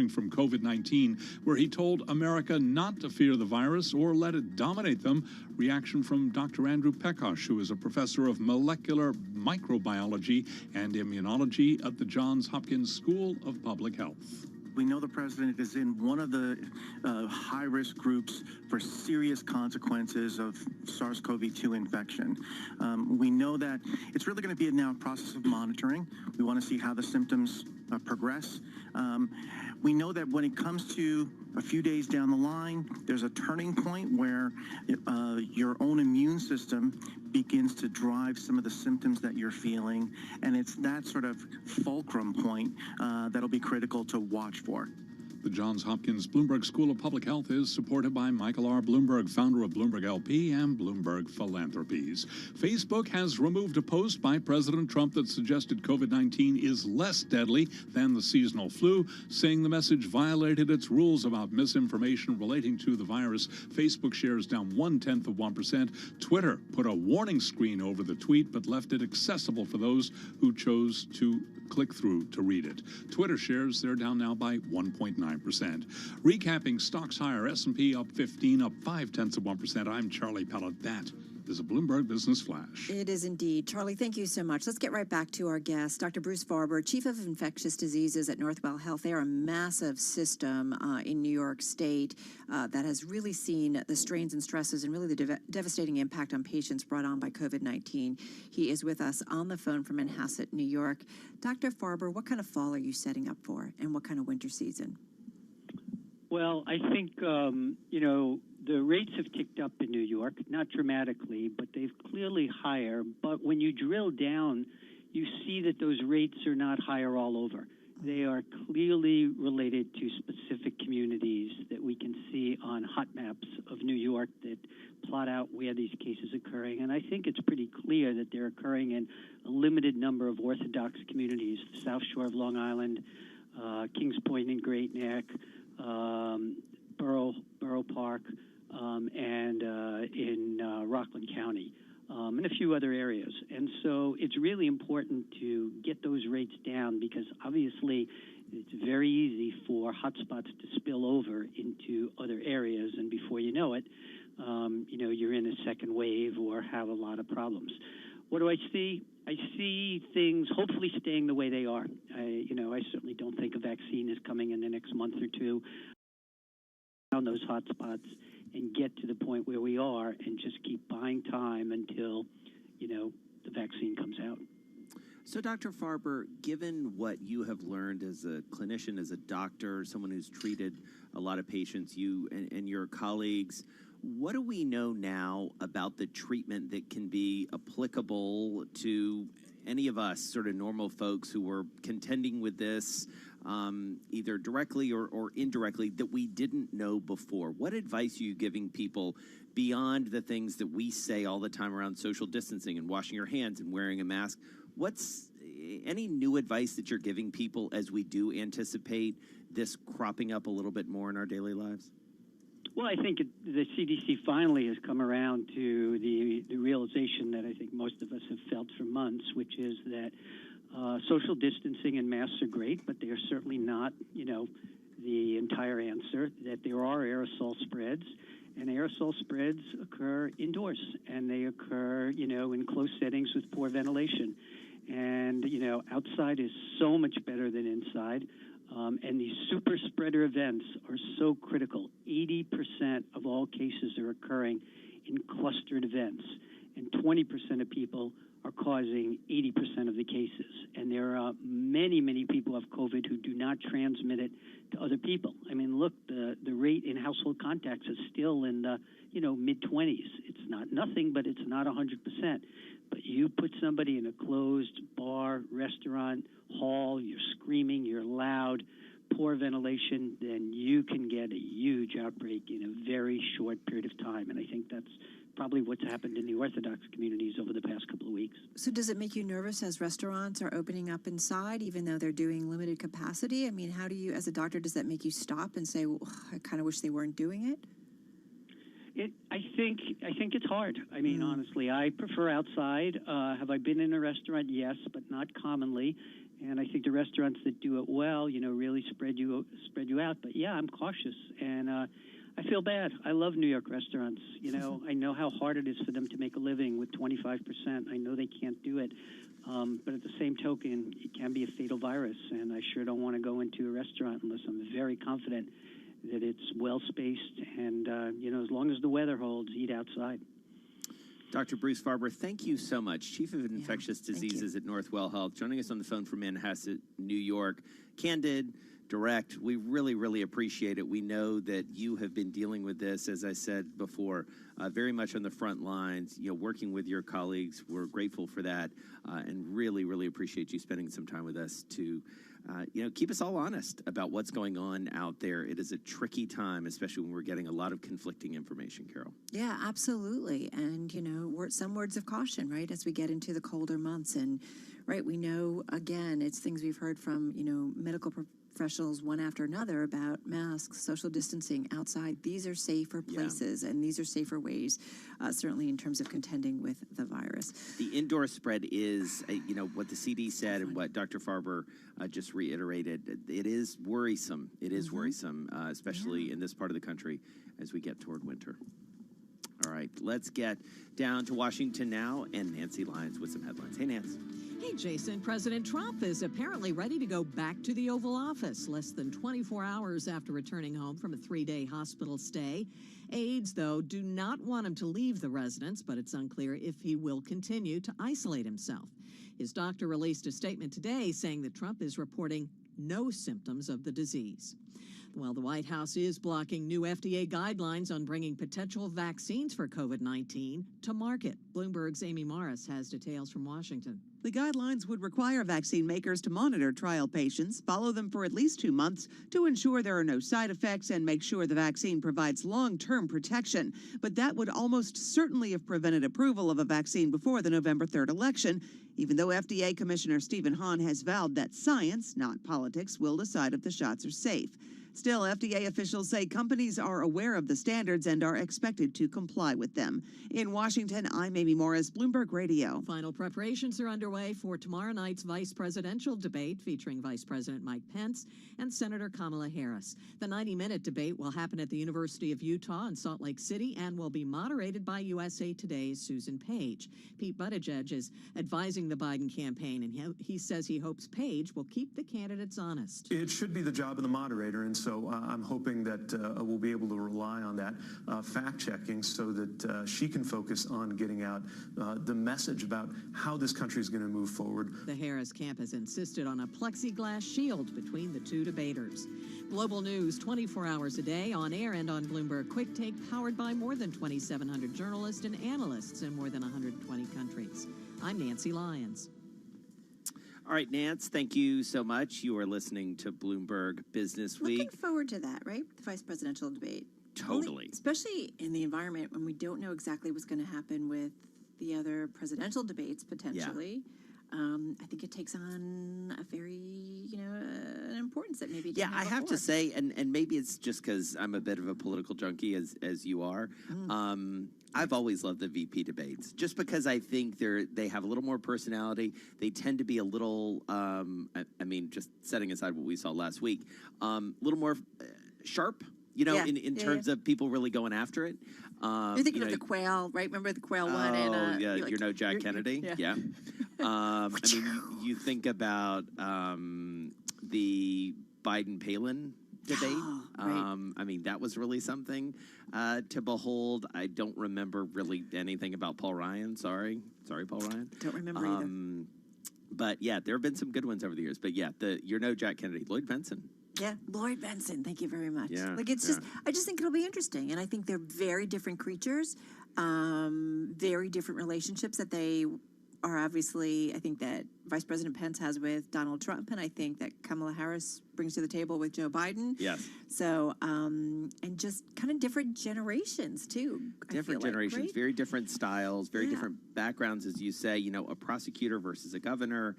from COVID-19, where he told America not to fear the virus or let it dominate them. Reaction from Dr. Andrew Pekosh, who is a professor of molecular microbiology and immunology at the Johns Hopkins School of Public Health. We know the president is in one of the high-risk groups for serious consequences of SARS-CoV-2 infection. We know that it's really going to be now a process of monitoring. We want to see how the symptoms progress. We know that when it comes to a few days down the line, there's a turning point where your own immune system begins to drive some of the symptoms that you're feeling, and it's that sort of fulcrum point that'll be critical to watch for. The Johns Hopkins Bloomberg School of Public Health is supported by Michael R. Bloomberg, founder of Bloomberg LP and Bloomberg Philanthropies. Facebook has removed a post by President Trump that suggested COVID-19 is less deadly than the seasonal flu, saying the message violated its rules about misinformation relating to the virus. Facebook shares down 0.1%. Twitter put a warning screen over the tweet, but left it accessible for those who chose to click through to read it. Twitter shares, they're down now by 1.9%. Recapping stocks higher, S&P up 15, up 0.5%. I'm Charlie Pellet. That is a Bloomberg Business Flash. It is indeed. Charlie, thank you so much. Let's get right back to our guest, Dr. Bruce Farber, Chief of Infectious Diseases at Northwell Health. They are a massive system in New York State that has really seen the strains and stresses and really the devastating impact on patients brought on by COVID-19. He is with us on the phone from Manhasset, New York. Dr. Farber, what kind of fall are you setting up for, and what kind of winter season? Well, I think, the rates have ticked up in New York, not dramatically, but they've clearly higher. But when you drill down, you see that those rates are not higher all over. They are clearly related to specific communities that we can see on hot maps of New York that plot out where these cases are occurring. And I think it's pretty clear that they're occurring in a limited number of Orthodox communities, the South Shore of Long Island, Kings Point and Great Neck, Borough Park, and in Rockland County, and a few other areas. And so it's really important to get those rates down, because obviously it's very easy for hotspots to spill over into other areas, and before you know it, you're in a second wave or have a lot of problems. What do I see? I see things hopefully staying the way they are. I certainly don't think a vaccine is coming in the next month or two on those hotspots and get to the point where we are and just keep buying time until, the vaccine comes out. So, Dr. Farber, given what you have learned as a clinician, as a doctor, someone who's treated a lot of patients, you and your colleagues, what do we know now about the treatment that can be applicable to any of us, sort of normal folks who were contending with this, either directly or indirectly, that we didn't know before? What advice are you giving people beyond the things that we say all the time around social distancing and washing your hands and wearing a mask? What's any new advice that you're giving people as we do anticipate this cropping up a little bit more in our daily lives? Well, I think the CDC finally has come around to the realization that I think most of us have felt for months, which is that social distancing and masks are great, but they are certainly not, the entire answer, that there are aerosol spreads, and aerosol spreads occur indoors, and they occur, in close settings with poor ventilation. And, outside is so much better than inside. And these super spreader events are so critical. 80% of all cases are occurring in clustered events, and 20% of people are causing 80% of the cases. And there are many, many people who have COVID who do not transmit it to other people. I mean, look, the rate in household contacts is still in the, mid-20s. It's not nothing, but it's not 100%. But you put somebody in a closed bar, restaurant, hall, you're screaming, you're loud, poor ventilation, then you can get a huge outbreak in a very short period of time. And I think that's probably what's happened in the Orthodox communities over the past couple of weeks. So does it make you nervous as restaurants are opening up inside, even though they're doing limited capacity? I mean, how do you, as a doctor, does that make you stop and say, well, I kind of wish they weren't doing it? I think it's hard. I mean, honestly, I prefer outside. Have I been in a restaurant? Yes, but not commonly. And I think the restaurants that do it well, really spread you out. But yeah, I'm cautious, and I feel bad. I love New York restaurants. I know how hard it is for them to make a living with 25%. I know they can't do it. But at the same token, it can be a fatal virus, and I sure don't want to go into a restaurant unless I'm very confident that it's well-spaced and, as long as the weather holds, eat outside. Dr. Bruce Farber, thank you so much. Chief of Infectious Diseases at Northwell Health, joining us on the phone from Manhasset, New York. Candid, direct, we really, really appreciate it. We know that you have been dealing with this, as I said before, very much on the front lines, working with your colleagues. We're grateful for that, and really, really appreciate you spending some time with us to keep us all honest about what's going on out there. It is a tricky time, especially when we're getting a lot of conflicting information, Carol. Yeah, absolutely. And, some words of caution, right, as we get into the colder months. And, right, we know, again, it's things we've heard from, medical professionals one after another about masks, social distancing outside. These are safer places, and these are safer ways, certainly in terms of contending with the virus. The indoor spread is, what the CD said and what Dr. Farber just reiterated. It is worrisome. It is worrisome, especially in this part of the country as we get toward winter. All right, let's get down to Washington now, and Nancy Lyons with some headlines. Hey, Nance. Hey, Jason, President Trump is apparently ready to go back to the Oval Office less than 24 hours after returning home from a 3-day hospital stay. Aides, though, do not want him to leave the residence, but it's unclear if he will continue to isolate himself. His doctor released a statement today saying that Trump is reporting no symptoms of the disease. Well, the White House is blocking new FDA guidelines on bringing potential vaccines for COVID-19 to market. Bloomberg's Amy Morris has details from Washington. The guidelines would require vaccine makers to monitor trial patients, follow them for at least 2 months to ensure there are no side effects and make sure the vaccine provides long-term protection. But that would almost certainly have prevented approval of a vaccine before the November 3rd election, even though FDA Commissioner Stephen Hahn has vowed that science, not politics, will decide if the shots are safe. Still, FDA officials say companies are aware of the standards and are expected to comply with them. In Washington, I'm Amy Morris, Bloomberg Radio. Final preparations are underway for tomorrow night's vice presidential debate featuring Vice President Mike Pence and Senator Kamala Harris. The 90-minute debate will happen at the University of Utah in Salt Lake City and will be moderated by USA Today's Susan Page. Pete Buttigieg is advising the Biden campaign, and he says he hopes Page will keep the candidates honest. It should be the job of the moderator, and so I'm hoping that we'll be able to rely on that fact-checking so that she can focus on getting out the message about how this country is going to move forward. The Harris camp has insisted on a plexiglass shield between the two debaters. Global news 24 hours a day, on air and on Bloomberg Quick Take, powered by more than 2,700 journalists and analysts in more than 120 countries. I'm Nancy Lyons. All right, Nance, thank you so much. You are listening to Bloomberg Business Week. Looking forward to that, right? The vice presidential debate. Totally. Especially in the environment when we don't know exactly what's going to happen with the other presidential debates, potentially. I think it takes on a very, an importance that maybe didn't I have to before. say, and maybe it's just because I'm a bit of a political junkie as you are. I've always loved the VP debates, just because I think they have a little more personality. They tend to be a little, just setting aside what we saw last week, a little more sharp. In terms of people really going after it. You're thinking of the Quail, right? Remember the Quail one? And, you're no Jack Kennedy. You think about the Biden-Palin debate. Right. That was really something to behold. I don't remember really anything about Paul Ryan. Sorry, Paul Ryan. Don't remember either. But yeah, there have been some good ones over the years. But yeah, you're no Jack Kennedy. Lloyd Benson. Yeah, Lloyd Benson. Thank you very much. Yeah, I just think it'll be interesting, and I think they're very different creatures, very different relationships that they are obviously. I think that Vice President Pence has with Donald Trump, and I think that Kamala Harris brings to the table with Joe Biden. Yes. So, and just kind of different generations too. Different generations, very different styles, very different backgrounds, as you say. A prosecutor versus a governor,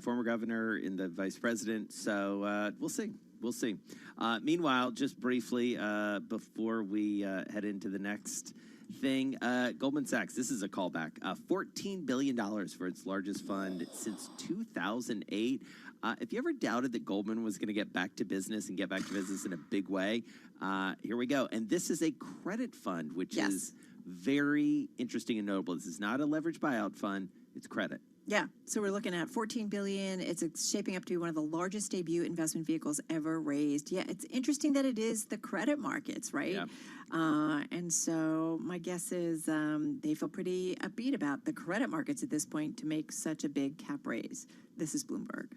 former governor in the vice president. So we'll see. We'll see. Meanwhile, just briefly, before we head into the next thing, Goldman Sachs, this is a callback, $14 billion for its largest fund since 2008. If you ever doubted that Goldman was going to get back to business and get back to business in a big way, here we go. And this is a credit fund, which is very interesting and notable. This is not a leveraged buyout fund. It's credit. Yeah, so we're looking at $14 billion. It's shaping up to be one of the largest debut investment vehicles ever raised. Yeah, it's interesting that it is the credit markets, right? Yeah. And so my guess is they feel pretty upbeat about the credit markets at this point to make such a big cap raise. This is Bloomberg.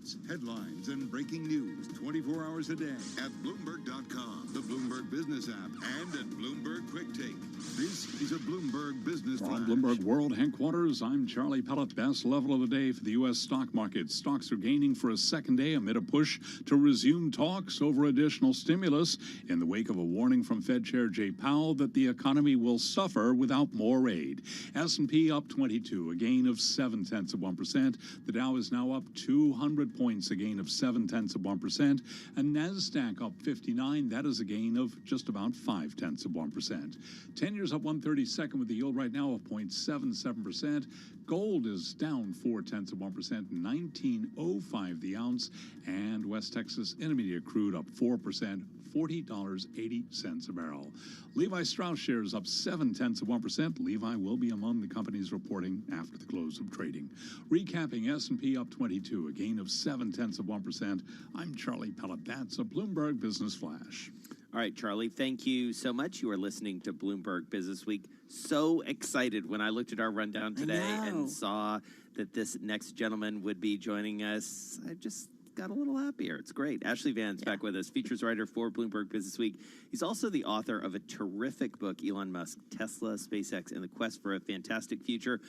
Hits, headlines, and breaking news 24 hours a day at Bloomberg.com, the Bloomberg Business app, and at Bloomberg Quick Take. This is a Bloomberg Business Flash. From Bloomberg World Headquarters, I'm Charlie Pellet. Best level of the day for the U.S. stock market. Stocks are gaining for a second day amid a push to resume talks over additional stimulus in the wake of a warning from Fed Chair Jay Powell that the economy will suffer without more aid. S&P up 22, a gain of 0.7%. The Dow is now up 200 points, a gain of 0.7%. And NASDAQ up 59, that is a gain of just about 0.5%. 10 years up 132nd with the yield right now of 0.77%. Gold is down 0.4%, 19.05 the ounce. And West Texas Intermediate crude up 4%, $40.80 a barrel. Levi Strauss shares up 0.7%. Levi will be among the companies reporting after the close of trading. Recapping, S&P up 22, a gain of 0.7%. I'm Charlie Pellet. That's a Bloomberg Business Flash. All right, Charlie, thank you so much. You are listening to Bloomberg Business Week. So excited when I looked at our rundown today and saw that this next gentleman would be joining us. I just got a little happier. It's great. Ashley Vance back with us, features writer for Bloomberg Business Week. He's also the author of a terrific book, Elon Musk, Tesla, SpaceX, and the Quest for a Fantastic Future.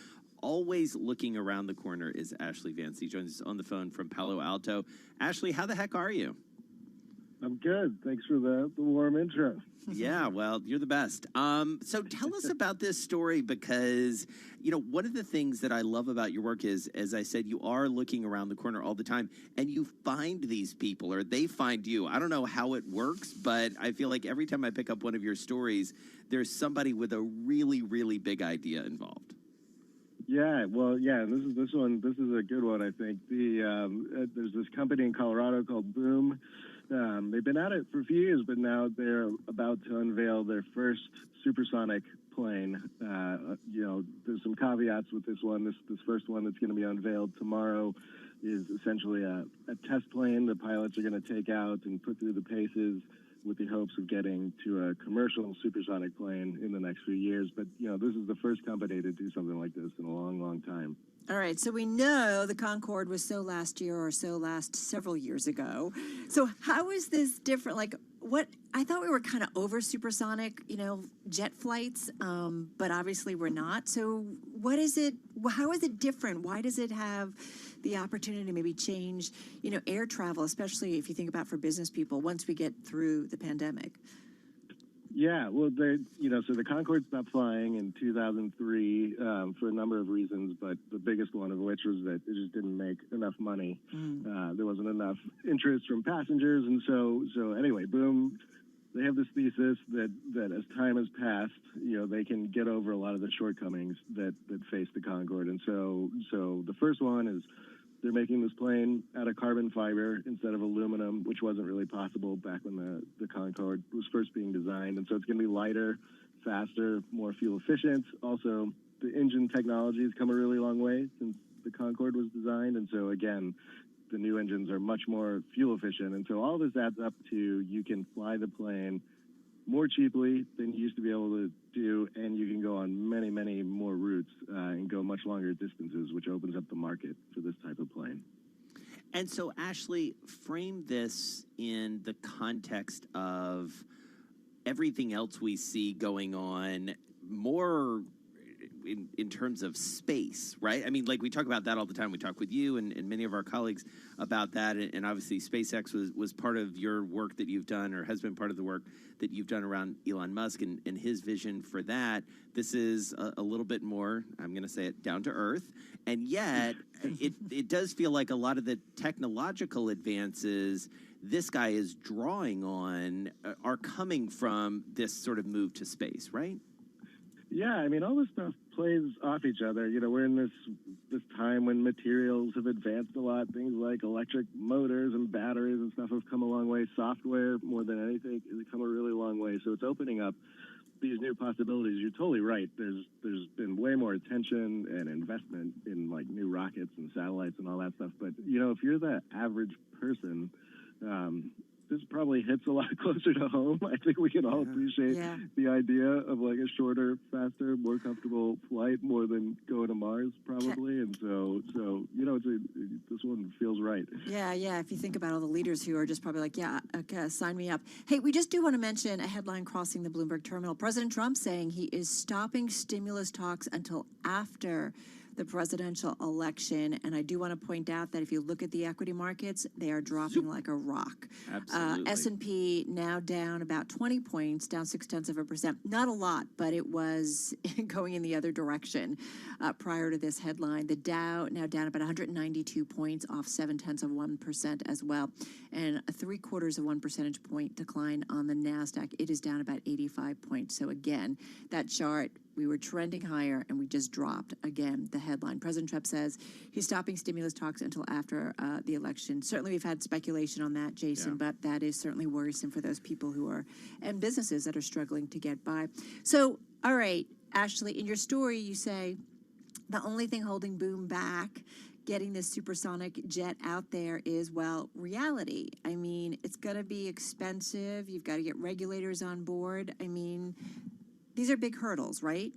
Always looking around the corner is Ashley Vance. He joins us on the phone from Palo Alto. Ashley, how the heck are you? I'm good. Thanks for the warm intro. Yeah, well, you're the best. So tell us about this story because, you know, one of the things that I love about your work is, as I said, you are looking around the corner all the time and you find these people or they find you. I don't know how it works, but I feel like every time I pick up one of your stories, there's somebody with a really, really big idea involved. Yeah, well, yeah, this is a good one, I think. There's this company in Colorado called Boom. They've been at it for a few years, but now they're about to unveil their first supersonic plane. You know, there's some caveats with this one. This first one that's going to be unveiled tomorrow is essentially a test plane the pilots are going to take out and put through the paces with the hopes of getting to a commercial supersonic plane in the next few years. But, you know, this is the first company to do something like this in a long, long time. All right, so we know the Concorde was several years ago. So how is this different? Like, what I thought we were kind of over supersonic, you know, jet flights, but obviously we're not. So what is it? How is it different? Why does it have the opportunity to maybe change, you know, air travel, especially if you think about for business people once we get through the pandemic? Yeah, well, so the Concorde stopped flying in 2003 for a number of reasons, but the biggest one of which was that it just didn't make enough money. There wasn't enough interest from passengers, and so anyway, Boom, they have this thesis that as time has passed, you know, they can get over a lot of the shortcomings that face the Concorde, and so the first one is they're making this plane out of carbon fiber instead of aluminum, which wasn't really possible back when the Concorde was first being designed. And so it's going to be lighter, faster, more fuel efficient. Also, the engine technology has come a really long way since the Concorde was designed. And so, again, the new engines are much more fuel efficient. And so all this adds up to you can fly the plane more cheaply than you used to be able to do, and you can go on many, many more routes and go much longer distances, which opens up the market for this type of plane. And so, Ashley, frame this in the context of everything else we see going on more in terms of space, right? I mean, like we talk about that all the time. We talk with you and many of our colleagues about that. And obviously SpaceX was part of your work that you've done or has been part of the work that you've done around Elon Musk and his vision for that. This is a little bit more, I'm going to say it, down to earth. And yet it does feel like a lot of the technological advances this guy is drawing on are coming from this sort of move to space, right? Yeah, I mean, all this stuff plays off each other. You know, we're in this time when materials have advanced a lot. Things like electric motors and batteries and stuff have come a long way. Software, more than anything, has come a really long way. So it's opening up these new possibilities. You're totally right. There's been way more attention and investment in like new rockets and satellites and all that stuff. But you know, if you're the average person, this probably hits a lot closer to home. I think we can all appreciate the idea of like a shorter, faster, more comfortable flight more than going to Mars, probably. And so this one feels right. Yeah. If you think about all the leaders who are just probably like, yeah, okay, sign me up. Hey, we just do want to mention a headline crossing the Bloomberg terminal. President Trump saying he is stopping stimulus talks until after the presidential election. And I do want to point out that if you look at the equity markets, they are dropping like a rock. Absolutely. S&P now down about 20 points, down 0.6%. Not a lot, but it was going in the other direction prior to this headline. The Dow now down about 192 points, off 0.7% as well. And a 0.75 percentage point decline on the NASDAQ. It is down about 85 points. So again, that chart, we were trending higher and we just dropped again. The headline, President Trump says he's stopping stimulus talks until after the election. Certainly we've had speculation on that, Jason, but that is certainly worrisome for those people who are, and businesses that are struggling to get by. So, all right, Ashley, in your story, you say the only thing holding Boom back, getting this supersonic jet out there, is, well, reality. I mean, it's going to be expensive. You've got to get regulators on board. I mean, these are big hurdles, right?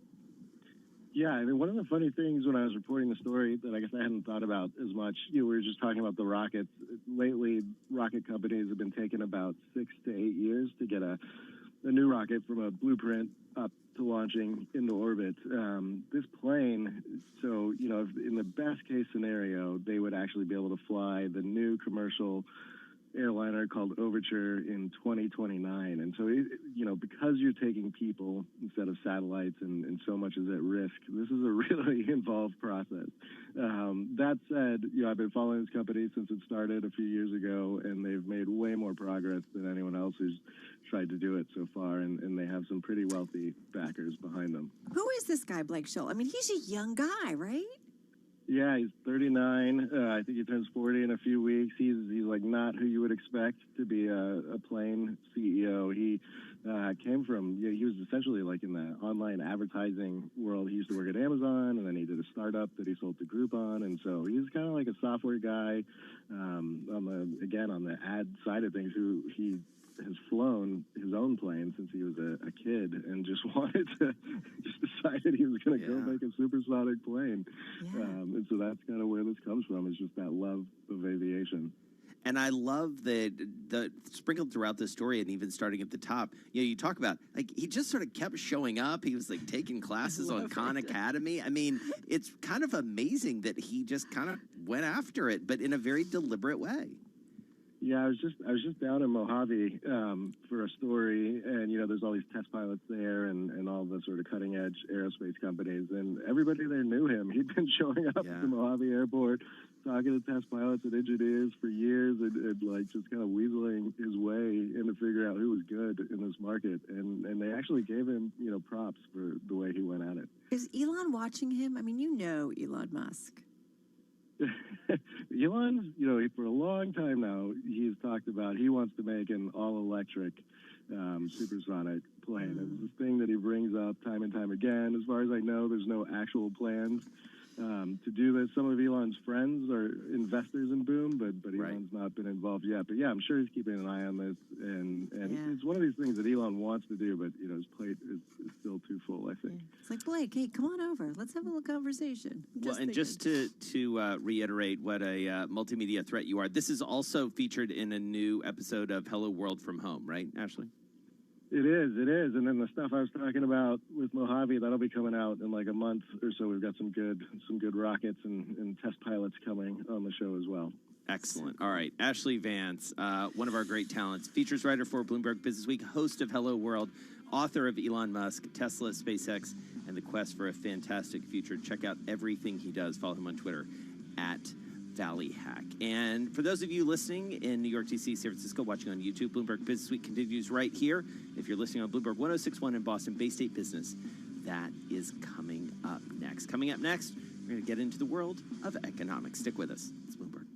Yeah, I mean, one of the funny things when I was reporting the story that I guess I hadn't thought about as much, we were just talking about the rockets. Lately, rocket companies have been taking about 6 to 8 years to get a new rocket from a blueprint up to launching into orbit. This plane, so, if in the best case scenario, they would actually be able to fly the new commercial airliner called Overture in 2029. And so, because you're taking people instead of satellites and so much is at risk, this is a really involved process. That said, I've been following this company since it started a few years ago, and they've made way more progress than anyone else who's tried to do it so far, and they have some pretty wealthy backers behind them. Who is this guy, Blake Scholl? I mean, he's a young guy, right? Yeah, he's 39. I think he turns 40 in a few weeks. He's like not who you would expect to be a plane CEO. He came from, he was essentially like in the online advertising world. He used to work at Amazon, and then he did a startup that he sold to Groupon. And so he's kind of like a software guy on the ad side of things, who he has flown his own plane since he was a kid, and just decided he was going to go make a supersonic plane. And so that's kind of where this comes from, is just that love of aviation. And I love the sprinkled throughout the story, and even starting at the top. You talk about, like, he just sort of kept showing up. He was like taking classes on Khan Academy. I mean, it's kind of amazing that he just kind of went after it, but in a very deliberate way. Yeah, I was just down in Mojave for a story, and there's all these test pilots there, and all the sort of cutting edge aerospace companies, and everybody there knew him. He'd been showing up at the Mojave airport, talking to test pilots and engineers for years, and like just kind of weaseling his way in to figure out who was good in this market, and they actually gave him props for the way he went at it. Is Elon watching him? I mean, Elon Musk. Elon's, for a long time now, he's talked about he wants to make an all-electric supersonic plane. It's this thing that he brings up time and time again. As far as I know, there's no actual plans to do this. Some of Elon's friends are investors in Boom, but Elon's not been involved yet. But yeah, I'm sure he's keeping an eye on this, and it's one of these things that Elon wants to do, but his plate is still too full, I think. It's like, Blake, hey, come on over. Let's have a little conversation. Just to reiterate what a multimedia threat you are, this is also featured in a new episode of Hello World from Home, right, Ashley? It is. And then the stuff I was talking about with Mojave, that'll be coming out in like a month or so. We've got some good rockets and test pilots coming on the show as well. Excellent. All right. Ashley Vance, one of our great talents, features writer for Bloomberg Businessweek, host of Hello World, author of Elon Musk, Tesla, SpaceX, and the quest for a fantastic future. Check out everything he does. Follow him on Twitter at Valley Hack. And for those of you listening in New York, DC, San Francisco, watching on YouTube, Bloomberg Businessweek continues right here. If you're listening on Bloomberg 1061 in Boston, Bay State Business, that is coming up next. Coming up next, we're going to get into the world of economics. Stick with us. It's Bloomberg.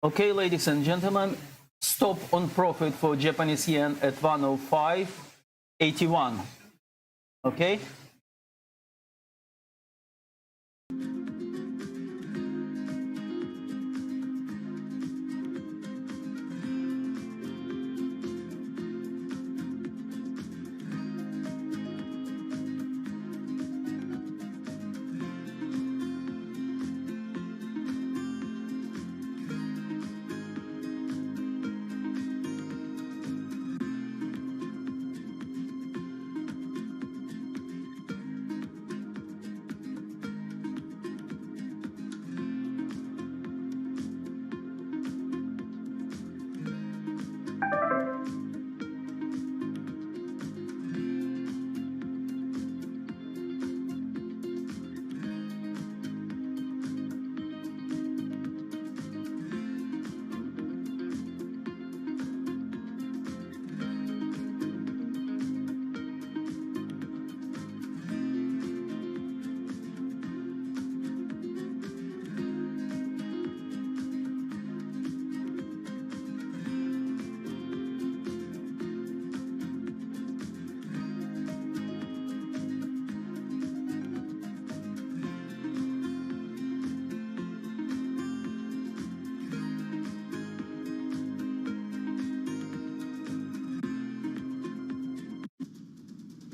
Okay, ladies and gentlemen, stop on profit for Japanese yen at 105.81. Okay?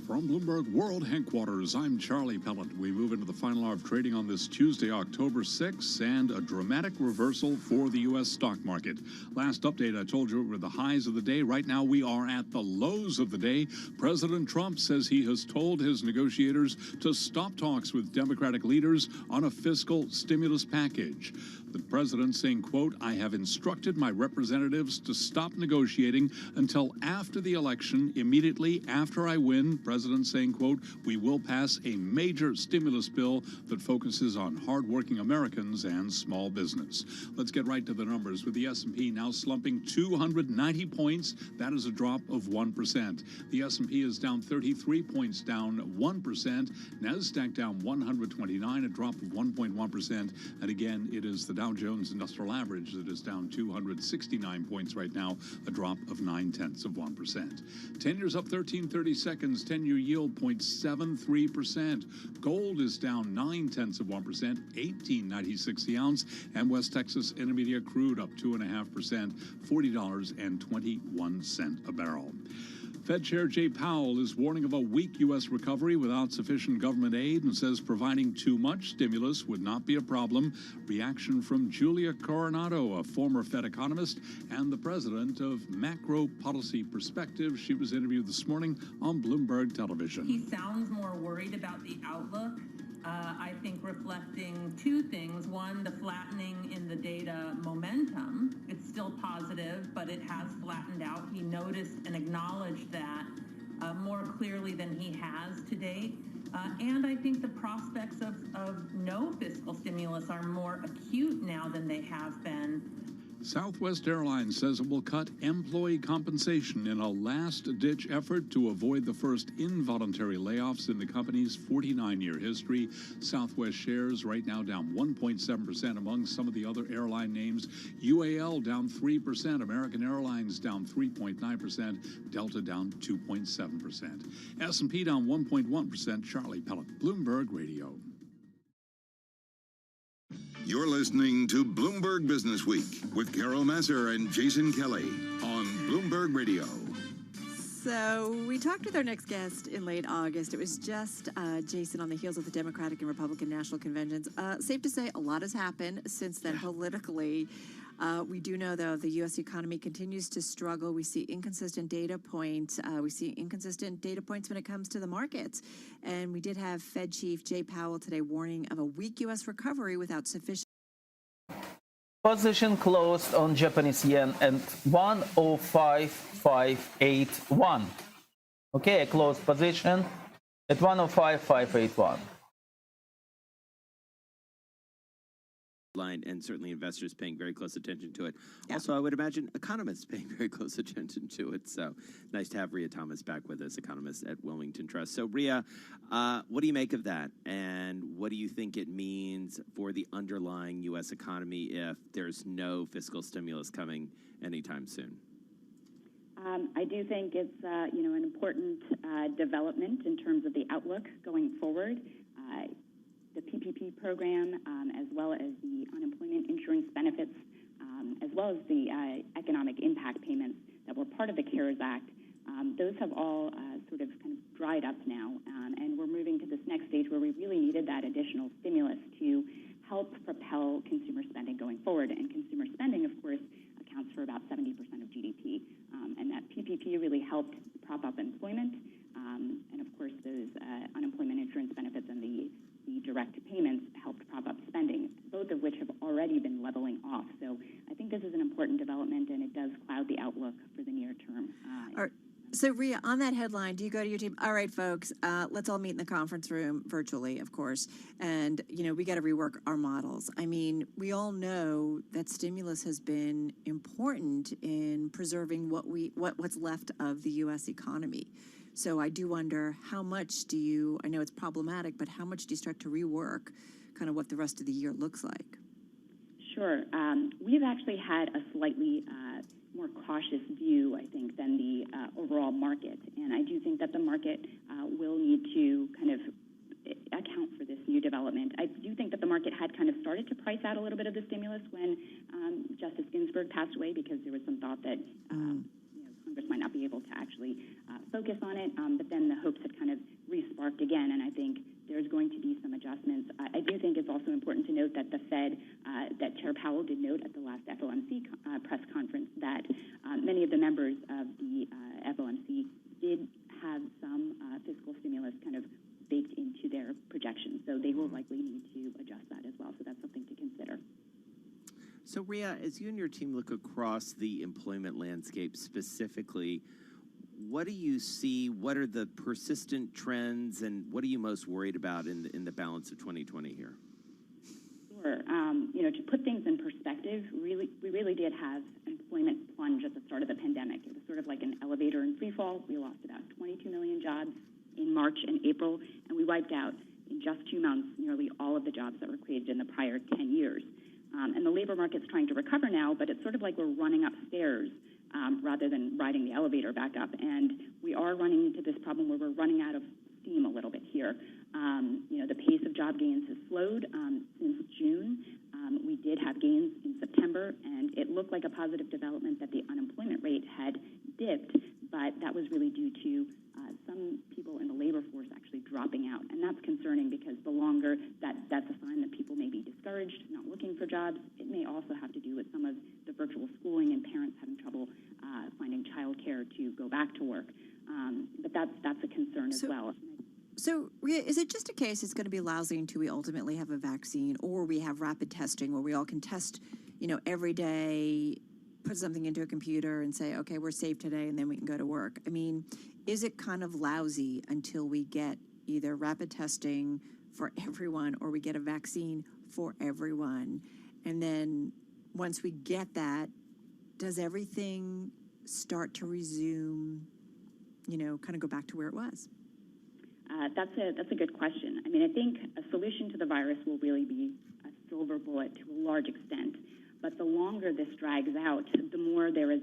From Bloomberg World Headquarters, I'm Charlie Pellet. We move into the final hour of trading on this Tuesday, October 6th, and a dramatic reversal for the U.S. stock market. Last update, I told you, were the highs of the day. Right now, we are at the lows of the day. President Trump says he has told his negotiators to stop talks with Democratic leaders on a fiscal stimulus package. The president saying, quote, I have instructed my representatives to stop negotiating until after the election, immediately after I win. President saying, quote, we will pass a major stimulus bill that focuses on hardworking Americans and small business. Let's get right to the numbers with the S&P now slumping 290 points. That is a drop of 1%. The S&P is down 33 points, down 1%. NASDAQ down 129, a drop of 1.1%. And again, it is the Dow Jones Industrial Average that is down 269 points right now, a drop of 0.9%. 10 years up 13.30 seconds, 10-year yield 0.73%. Gold is down 0.9%, 18.96 the ounce, and West Texas Intermediate crude up 2.5%, $40.21 a barrel. Fed Chair Jay Powell is warning of a weak U.S. recovery without sufficient government aid and says providing too much stimulus would not be a problem. Reaction from Julia Coronado, a former Fed economist and the president of Macro Policy Perspective. She was interviewed this morning on Bloomberg Television. He sounds more worried about the outlook. I think reflecting two things. One, the flattening in the data momentum. It's still positive, but it has flattened out. He noticed and acknowledged that more clearly than he has to date. And I think the prospects of no fiscal stimulus are more acute now than they have been. Southwest Airlines says it will cut employee compensation in a last-ditch effort to avoid the first involuntary layoffs in the company's 49-year history. Southwest shares right now down 1.7% among some of the other airline names. UAL down 3%, American Airlines down 3.9%, Delta down 2.7%. S&P down 1.1%. Charlie Pellet, Bloomberg Radio. You're listening to Bloomberg Business Week with Carol Masser and Jason Kelly on Bloomberg Radio. So we talked with our next guest in late August. It was just Jason on the heels of the Democratic and Republican national conventions. Safe to say a lot has happened since then politically. We do know, though, the U.S. economy continues to struggle. We see inconsistent data points. When it comes to the markets. And we did have Fed Chief Jay Powell today warning of a weak U.S. recovery without sufficient. Position closed on Japanese yen at 105.581. Okay, a closed position at 105.581. line, and certainly investors paying very close attention to it. Yeah. Also, I would imagine economists paying very close attention to it. So nice to have Rhea Thomas back with us, economist at Wilmington Trust. So Rhea, what do you make of that? And what do you think it means for the underlying U.S. economy if there's no fiscal stimulus coming anytime soon? I do think it's an important development in terms of the outlook going forward. The PPP program, as well as the unemployment insurance benefits, as well as the economic impact payments that were part of the CARES Act, those have all sort of kind of dried up now, and we're moving to this next stage where we really needed that additional stimulus to help propel consumer spending going forward. And consumer spending, of course, accounts for about 70% of GDP, and that PPP really helped prop up employment, and of course those unemployment insurance benefits and the direct payments helped prop up spending, both of which have already been leveling off. So I think this is an important development, and it does cloud the outlook for the near term. All right. So, Rhea, on that headline, do you go to your team? All right, folks, let's all meet in the conference room virtually, of course. And, we got to rework our models. I mean, we all know that stimulus has been important in preserving what's left of the U.S. economy. So I do wonder, how much do you, I know it's problematic, but how much do you start to rework kind of what the rest of the year looks like? Sure. We've actually had a slightly more cautious view, I think, than the overall market. And I do think that the market will need to kind of account for this new development. I do think that the market had kind of started to price out a little bit of the stimulus when Justice Ginsburg passed away, because there was some thought that Congress might not be able to actually focus on it, but then the hopes had kind of re-sparked again, and I think there's going to be some adjustments. I do think it's also important to note that the Fed, that Chair Powell did note at the last FOMC press conference that many of the members of the FOMC did have some fiscal stimulus kind of baked into their projections, so they will likely need to adjust that as well, so that's something to consider. So, Rhea, as you and your team look across the employment landscape specifically, what do you see? What are the persistent trends, and what are you most worried about in the balance of 2020 here? Sure. To put things in perspective, we really did have employment plunge at the start of the pandemic. It was sort of like an elevator in free fall. We lost about 22 million jobs in March and April, and we wiped out in just 2 months nearly all of the jobs that were created in the prior 10 years. And the labor market's trying to recover now, but it's sort of like we're running upstairs rather than riding the elevator back up. And we are running into this problem where we're running out of steam a little bit here. The pace of job gains has slowed since June. We did have gains in September, and it looked like a positive development that the unemployment rate had dipped, but that was really due to some people in the labor force actually dropping out. And that's concerning, because the longer that's a sign that people may be discouraged, not looking for jobs. It may also have to do with some of the virtual schooling and parents having trouble finding childcare to go back to work. But that's a concern as well. So, Rhea, is it just a case it's going to be lousy until we ultimately have a vaccine, or we have rapid testing where we all can test, every day, put something into a computer and say, okay, we're safe today, and then we can go to work? I mean, is it kind of lousy until we get either rapid testing for everyone or we get a vaccine for everyone? And then once we get that, does everything start to resume, kind of go back to where it was? That's a good question. I mean, I think a solution to the virus will really be a silver bullet to a large extent. But the longer this drags out, the more there is